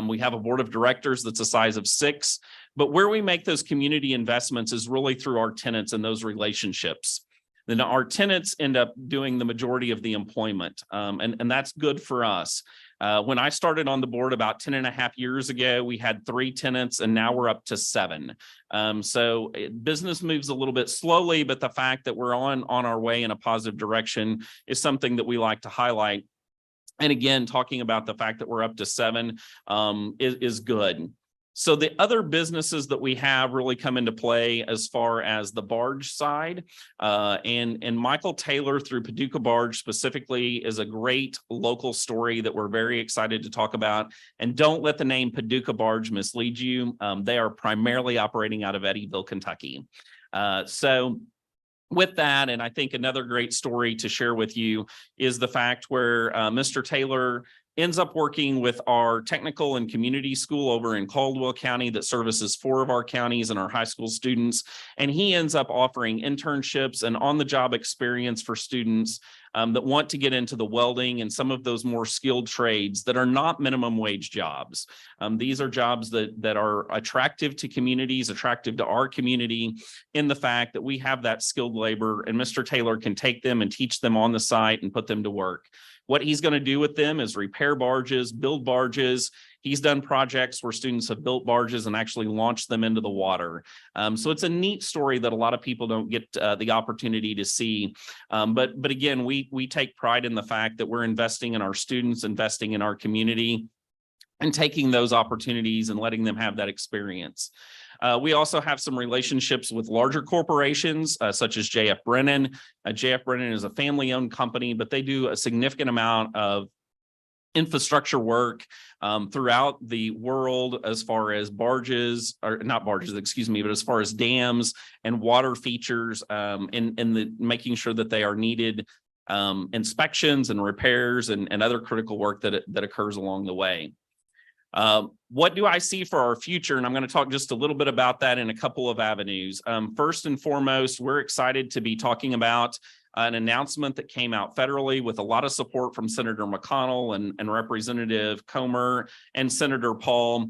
We have a board of directors that's a size of 6, but where we make those community investments is really through our tenants and those relationships. Then our tenants end up doing the majority of the employment, and that's good for us. When I started on the board about 10.5 years ago, we had 3 tenants, and now we're up to 7. So business moves a little bit slowly, but the fact that we're on our way in a positive direction is something that we like to highlight. And again, talking about the fact that we're up to 7 is good. So the other businesses that we have really come into play as far as the barge side. And Michael Taylor through Paducah Barge specifically is a great local story that we're very excited to talk about. And don't let the name Paducah Barge mislead you. They are primarily operating out of Eddyville, Kentucky. So with that, and I think another great story to share with you is the fact where Mr. Taylor ends up working with our technical and community school over in Caldwell County that services 4 of our counties and our high school students. And he ends up offering internships and on-the-job experience for students that want to get into the welding and some of those more skilled trades that are not minimum wage jobs. These are jobs that are attractive to communities, attractive to our community in the fact that we have that skilled labor, and Mr. Taylor can take them and teach them on the site and put them to work. What he's going to do with them is repair barges, build barges. He's done projects where students have built barges and actually launched them into the water. So it's a neat story that a lot of people don't get the opportunity to see. But again, we take pride in the fact that we're investing in our students, investing in our community, and taking those opportunities and letting them have that experience. We also have some relationships with larger corporations, such as JF Brennan. JF Brennan is a family-owned company, but they do a significant amount of infrastructure work throughout the world as far as barges, or not barges, excuse me, but as far as dams and water features, and the making sure that they are needed inspections and repairs and other critical work that occurs along the way. What do I see for our future? And I'm going to talk just a little bit about that in a couple of avenues. First and foremost, we're excited to be talking about an announcement that came out federally with a lot of support from Senator McConnell and Representative Comer and Senator Paul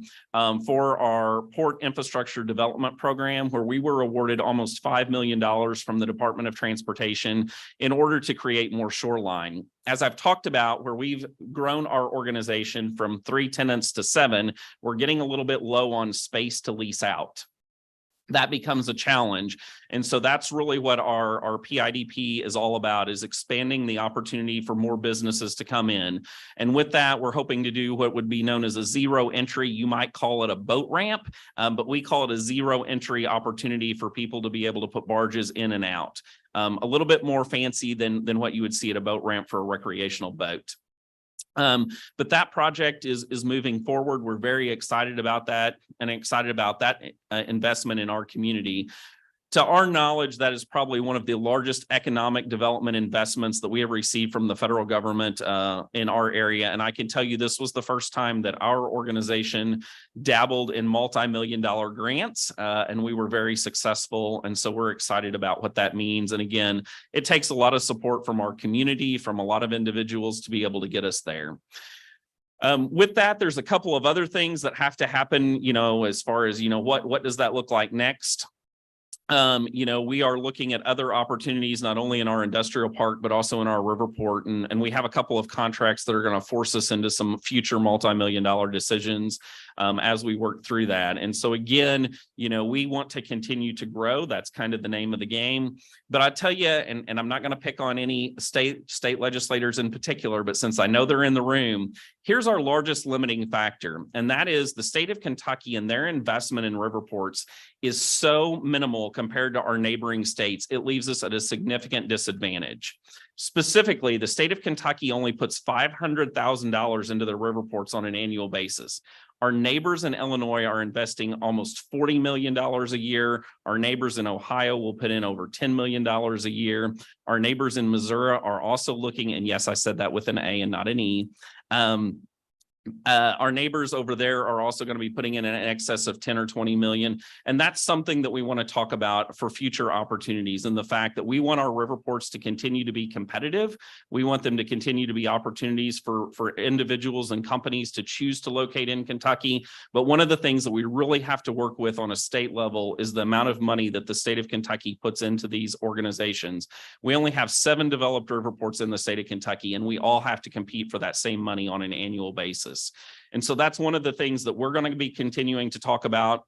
for our Port Infrastructure Development Program, where we were awarded almost $5 million from the Department of Transportation in order to create more shoreline. As I've talked about, where we've grown our organization from 3 tenants to 7, we're getting a little bit low on space to lease out. that becomes a challenge. And so that's really what our PIDP is all about, is expanding the opportunity for more businesses to come in. And with that, we're hoping to do what would be known as a zero entry. You might call it a boat ramp, but we call it a zero entry opportunity for people to be able to put barges in and out. A little bit more fancy than what you would see at a boat ramp for a recreational boat. But that project is moving forward. We're very excited about that and excited about that investment in our community. To our knowledge, that is probably one of the largest economic development investments that we have received from the federal government in our area. And I can tell you this was the first time that our organization dabbled in multi-million-dollar grants, and we were very successful. And so we're excited about what that means. And again, it takes a lot of support from our community, from a lot of individuals to be able to get us there. With that, there's a couple of other things that have to happen, as far as, what does that look like next? We are looking at other opportunities, not only in our industrial park, but also in our river port. And we have a couple of contracts that are going to force us into some future multi-million-dollar decisions as we work through that. And so again, we want to continue to grow. That's kind of the name of the game. But I tell you, and I'm not going to pick on any state legislators in particular, but since I know they're in the room, here's our largest limiting factor. And that is the state of Kentucky and their investment in river ports is so minimal compared to our neighboring states, it leaves us at a significant disadvantage. Specifically, the state of Kentucky only puts $500,000 into their river ports on an annual basis. Our neighbors in Illinois are investing almost $40 million a year. Our neighbors in Ohio will put in over $10 million a year. Our neighbors in Missouri are also looking, and yes, I said that with an A and not an E. Our neighbors over there are also going to be putting in an excess of 10 or 20 million. And that's something that we want to talk about for future opportunities, and the fact that we want our river ports to continue to be competitive. We want them to continue to be opportunities for individuals and companies to choose to locate in Kentucky. But one of the things that we really have to work with on a state level is the amount of money that the state of Kentucky puts into these organizations. We only have 7 developed river ports in the state of Kentucky, and we all have to compete for that same money on an annual basis. And so that's one of the things that we're going to be continuing to talk about.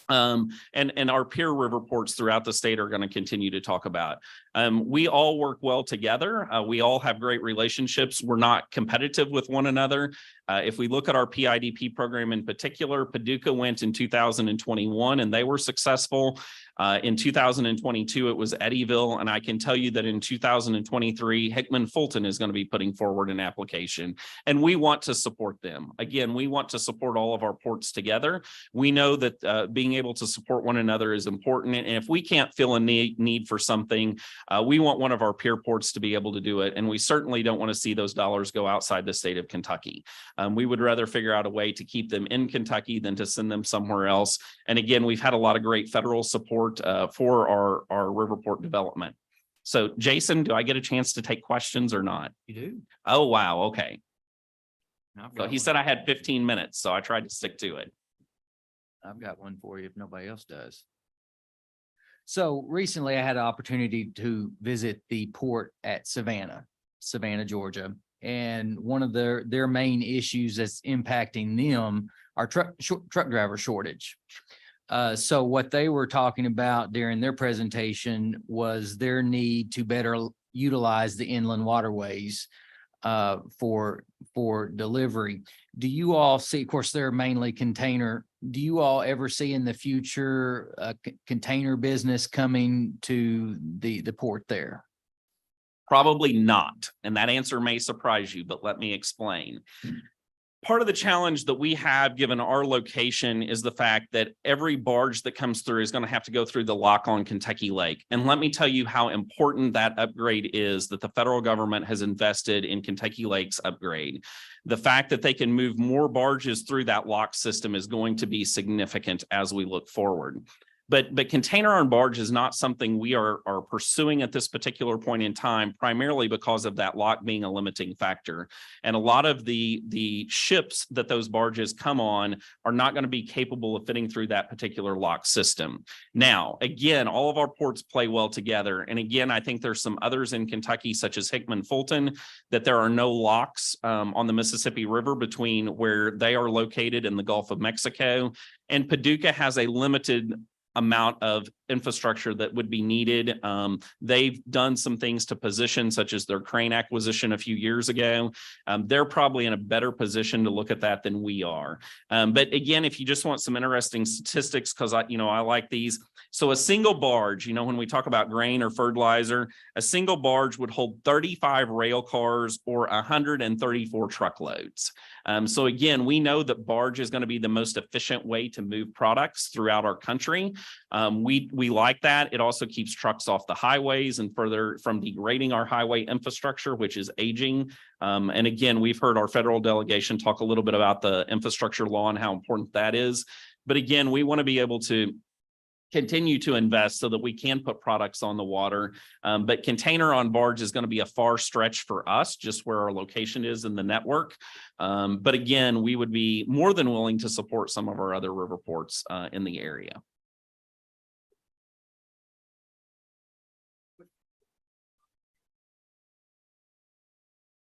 And our peer river ports throughout the state are going to continue to talk about. We all work well together. We all have great relationships. We're not competitive with one another. If we look at our PIDP program in particular, Paducah went in 2021 and they were successful. In 2022, it was Eddyville. And I can tell you that in 2023, Hickman Fulton is going to be putting forward an application, and we want to support them. Again, we want to support all of our ports together. We know that being able to support one another is important. And if we can't feel a need for something, we want one of our peer ports to be able to do it. And we certainly don't want to see those dollars go outside the state of Kentucky. We would rather figure out a way to keep them in Kentucky than to send them somewhere else. And again, we've had a lot of great federal support for our river port development. So Jason, do I get a chance to take questions or not? You do. Oh, wow. Okay. So He said I had 15 minutes, so I tried to stick to it. I've got one for you if nobody else does. So recently I had an opportunity to visit the port at Savannah, Georgia. And one of their main issues that's impacting them are truck driver shortage. So what they were talking about during their presentation was their need to better utilize the inland waterways for delivery. Do you all see, of course, they're mainly container. Do you all ever see in the future a container business coming to the port there? Probably not. And that answer may surprise you, but let me explain. Part of the challenge that we have given our location is the fact that every barge that comes through is going to have to go through the lock on Kentucky Lake. And let me tell you how important that upgrade is that the federal government has invested in Kentucky Lake's upgrade. The fact that they can move more barges through that lock system is going to be significant as we look forward. But container on barge is not something we are pursuing at this particular point in time, primarily because of that lock being a limiting factor. And a lot of the ships that those barges come on are not going to be capable of fitting through that particular lock system. Now, again, all of our ports play well together. And again, I think there's some others in Kentucky, such as Hickman Fulton, that there are no locks on the Mississippi River between where they are located in the Gulf of Mexico. And Paducah has a limited amount of infrastructure that would be needed. They've done some things to position, such as their crane acquisition a few years ago. They're probably in a better position to look at that than we are. But again, if you just want some interesting statistics, because I like these. So a single barge, when we talk about grain or fertilizer, a single barge would hold 35 rail cars or 134 truckloads. So again, we know that barge is going to be the most efficient way to move products throughout our country. We like that. It also keeps trucks off the highways and further from degrading our highway infrastructure, which is aging. And again, we've heard our federal delegation talk a little bit about the infrastructure law and how important that is. But again, we want to be able to continue to invest so that we can put products on the water. But container on barge is going to be a far stretch for us, just where our location is in the network. But again, we would be more than willing to support some of our other river ports in the area.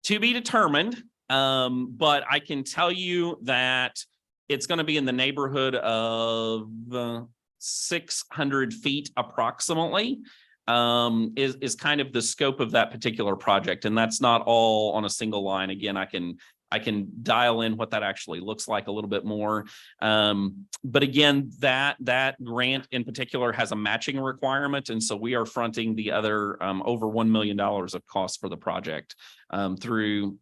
To be determined, but I can tell you that it's going to be in the neighborhood of 600 feet approximately, is kind of the scope of that particular project. And that's not all on a single line. Again, I can dial in what that actually looks like a little bit more. But again, that grant in particular has a matching requirement. And so we are fronting the other over $1 million of costs for the project through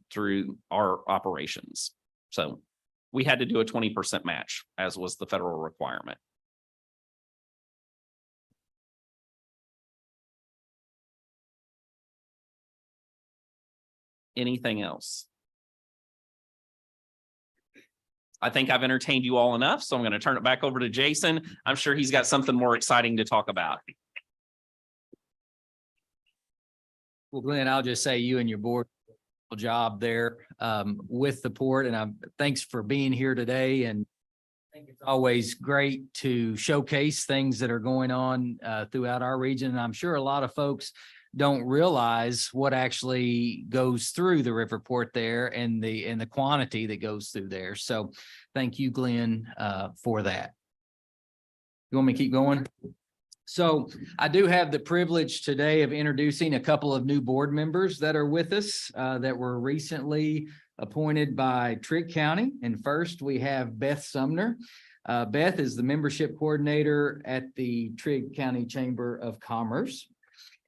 our operations. So we had to do a 20% match, as was the federal requirement. Anything else? I think I've entertained you all enough, so I'm going to turn it back over to Jason. I'm sure he's got something more exciting to talk about. Well, Glenn, I'll just say you and your board job there with the port, and thanks for being here today. And I think it's always great to showcase things that are going on throughout our region. And I'm sure a lot of folks don't realize what actually goes through the river port there and the quantity that goes through there. So thank you, Glenn, for that. You want me to keep going? So I do have the privilege today of introducing a couple of new board members that are with us that were recently appointed by Trigg County. And first we have Beth Sumner. Beth is the membership coordinator at the Trigg County Chamber of Commerce,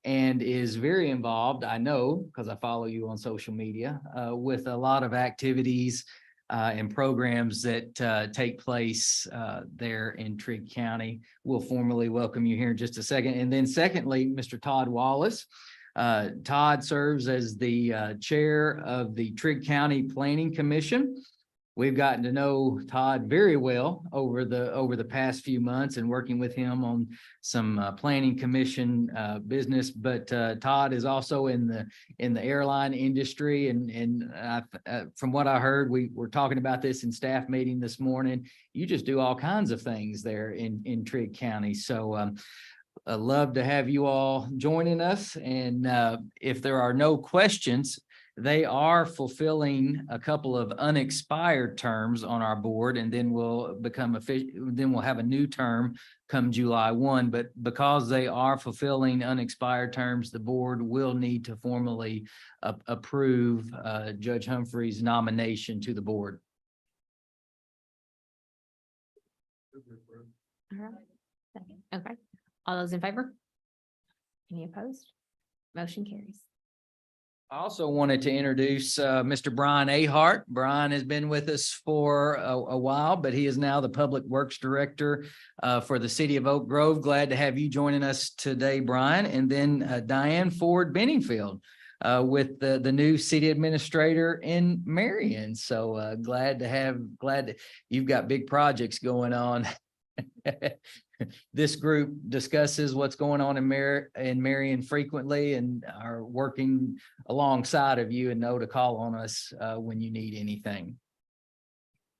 and is very involved, I know, because I follow you on social media, with a lot of activities and programs that take place there in Trigg County. We'll formally welcome you here in just a second. And then secondly, Mr. Todd Wallace. Todd serves as the chair of the Trigg County Planning Commission. We've gotten to know Todd very well over the past few months and working with him on some planning commission business. But Todd is also in the airline industry, and from what I heard, we were talking about this in staff meeting this morning. You just do all kinds of things there in Trigg County. So I'd love to have you all joining us. And if there are no questions, they are fulfilling a couple of unexpired terms on our board, and then we'll become official. Then we'll have a new term come July 1. But because they are fulfilling unexpired terms, the board will need to formally approve Judge Humphrey's nomination to the board. All right. Second. Okay. All those in favor? Any opposed? Motion carries. I also wanted to introduce Mr. Brian Ahart. Brian has been with us for a while, but he is now the Public Works Director for the City of Oak Grove. Glad to have you joining us today, Brian. And then Diane Ford Benningfield with the new City Administrator in Marion. So glad you've got big projects going on. This group discusses what's going on in Marion frequently and are working alongside of you and know to call on us when you need anything.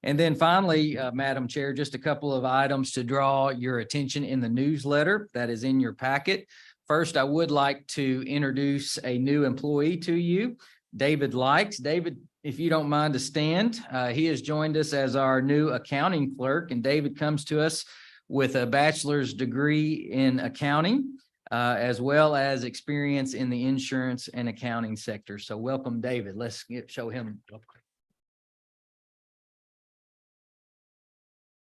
And then finally, Madam Chair, just a couple of items to draw your attention in the newsletter that is in your packet. First, I would like to introduce a new employee to you, David Likes. David, if you don't mind to stand, he has joined us as our new accounting clerk, and David comes to us with a bachelor's degree in accounting, as well as experience in the insurance and accounting sector. So welcome, David. Let's show him.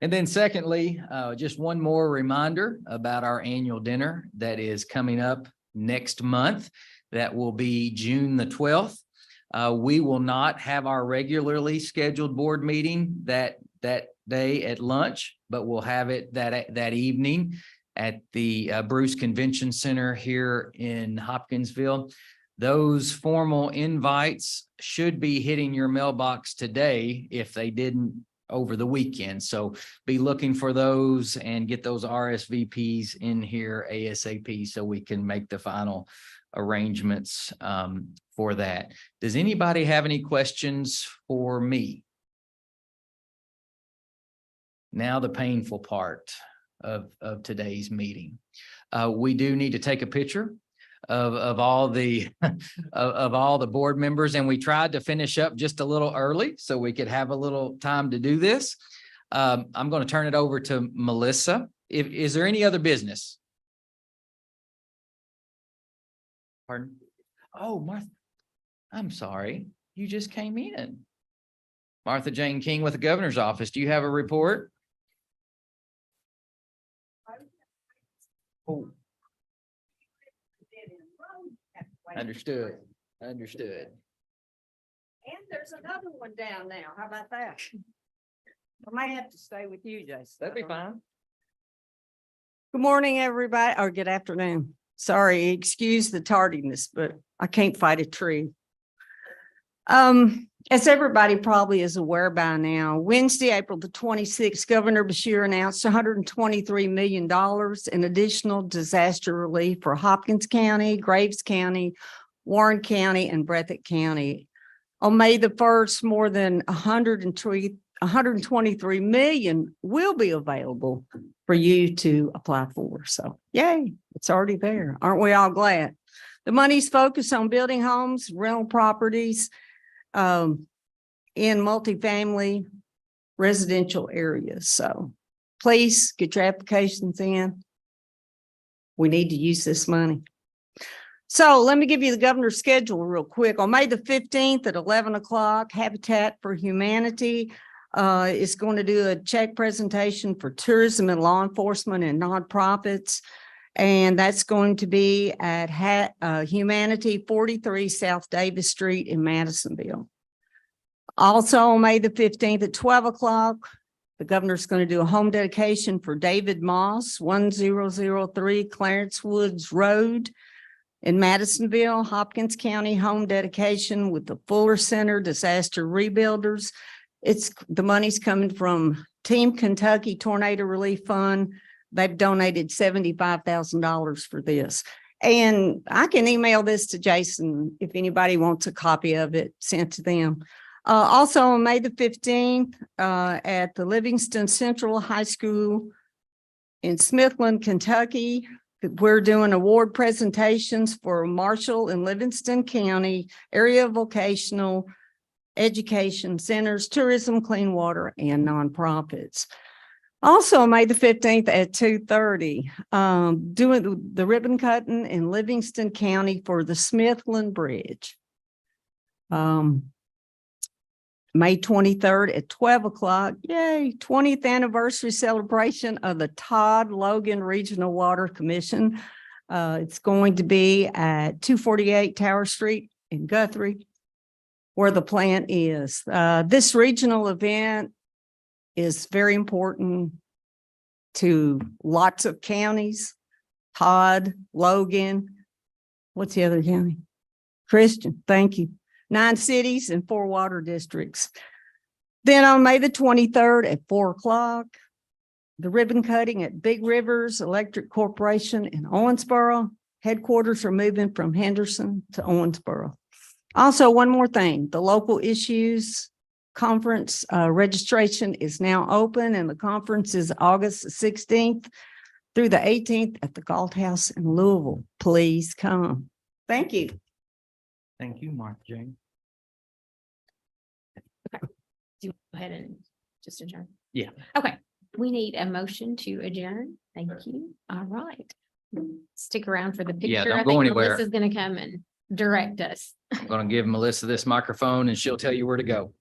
And then secondly, just one more reminder about our annual dinner that is coming up next month. That will be June the 12th. We will not have our regularly scheduled board meeting that day at lunch, but we'll have it that evening at the Bruce Convention Center here in Hopkinsville. Those formal invites should be hitting your mailbox today if they didn't over the weekend. So be looking for those and get those RSVPs in here ASAP so we can make the final arrangements for that. Does anybody have any questions for me? Now the painful part of today's meeting. We do need to take a picture of all the of all the board members, and we tried to finish up just a little early so we could have a little time to do this. I'm going to turn it over to Melissa. Is there any other business? Pardon? Oh, Martha, I'm sorry. You just came in. Martha Jane King with the governor's office. Do you have a report? Oh. Understood. Understood. And there's another one down now. How about that? I might have to stay with you, Jason. That'd be fine. Good morning, everybody, or good afternoon. Sorry, excuse the tardiness, but I can't fight a tree. As everybody probably is aware by now, Wednesday, April the 26th, Governor Beshear announced $123 million in additional disaster relief for Hopkins County, Graves County, Warren County, and Breathitt County. On May the 1st, more than 123 million will be available for you to apply for. So yay, it's already there. Aren't we all glad? The money's focused on building homes, rental properties, in multifamily residential areas. So please get your applications in. We need to use this money. So let me give you the governor's schedule real quick. On May the 15th at 11 o'clock, Habitat for Humanity is going to do a check presentation for tourism and law enforcement and nonprofits. And that's going to be at Humanity 43 South Davis Street in Madisonville. Also on May the 15th at 12 o'clock, the governor's going to do a home dedication for David Moss, 1003 Clarence Woods Road in Madisonville, Hopkins County home dedication with the Fuller Center Disaster Rebuilders. The money's coming from Team Kentucky Tornado Relief Fund. They've donated $75,000 for this. And I can email this to Jason if anybody wants a copy of it sent to them. Also on May the 15th at the Livingston Central High School in Smithland, Kentucky, we're doing award presentations for Marshall and Livingston County area vocational education centers, tourism, clean water, and nonprofits. Also, May the 15th at 2:30, doing the ribbon cutting in Livingston County for the Smithland Bridge. May 23rd at 12 o'clock, yay, 20th anniversary celebration of the Todd Logan Regional Water Commission. It's going to be at 248 Tower Street in Guthrie, where the plant is. This regional event is very important to lots of counties. Todd, Logan, what's the other county? Christian, thank you. 9 cities and 4 water districts. Then on May the 23rd at 4 o'clock, the ribbon cutting at Big Rivers Electric Corporation in Owensboro. Headquarters are moving from Henderson to Owensboro. Also, one more thing, the local issues conference registration is now open, and the conference is August 16th through the 18th at the Galt House in Louisville. Please come. Thank you. Thank you, Martha Jane. Do you go ahead and just adjourn? Yeah. Okay. we need a motion to adjourn. Thank you. All right. Stick around for the picture. Yeah, don't I go think anywhere. Melissa's gonna come and direct us. I'm gonna give Melissa this microphone and she'll tell you where to go.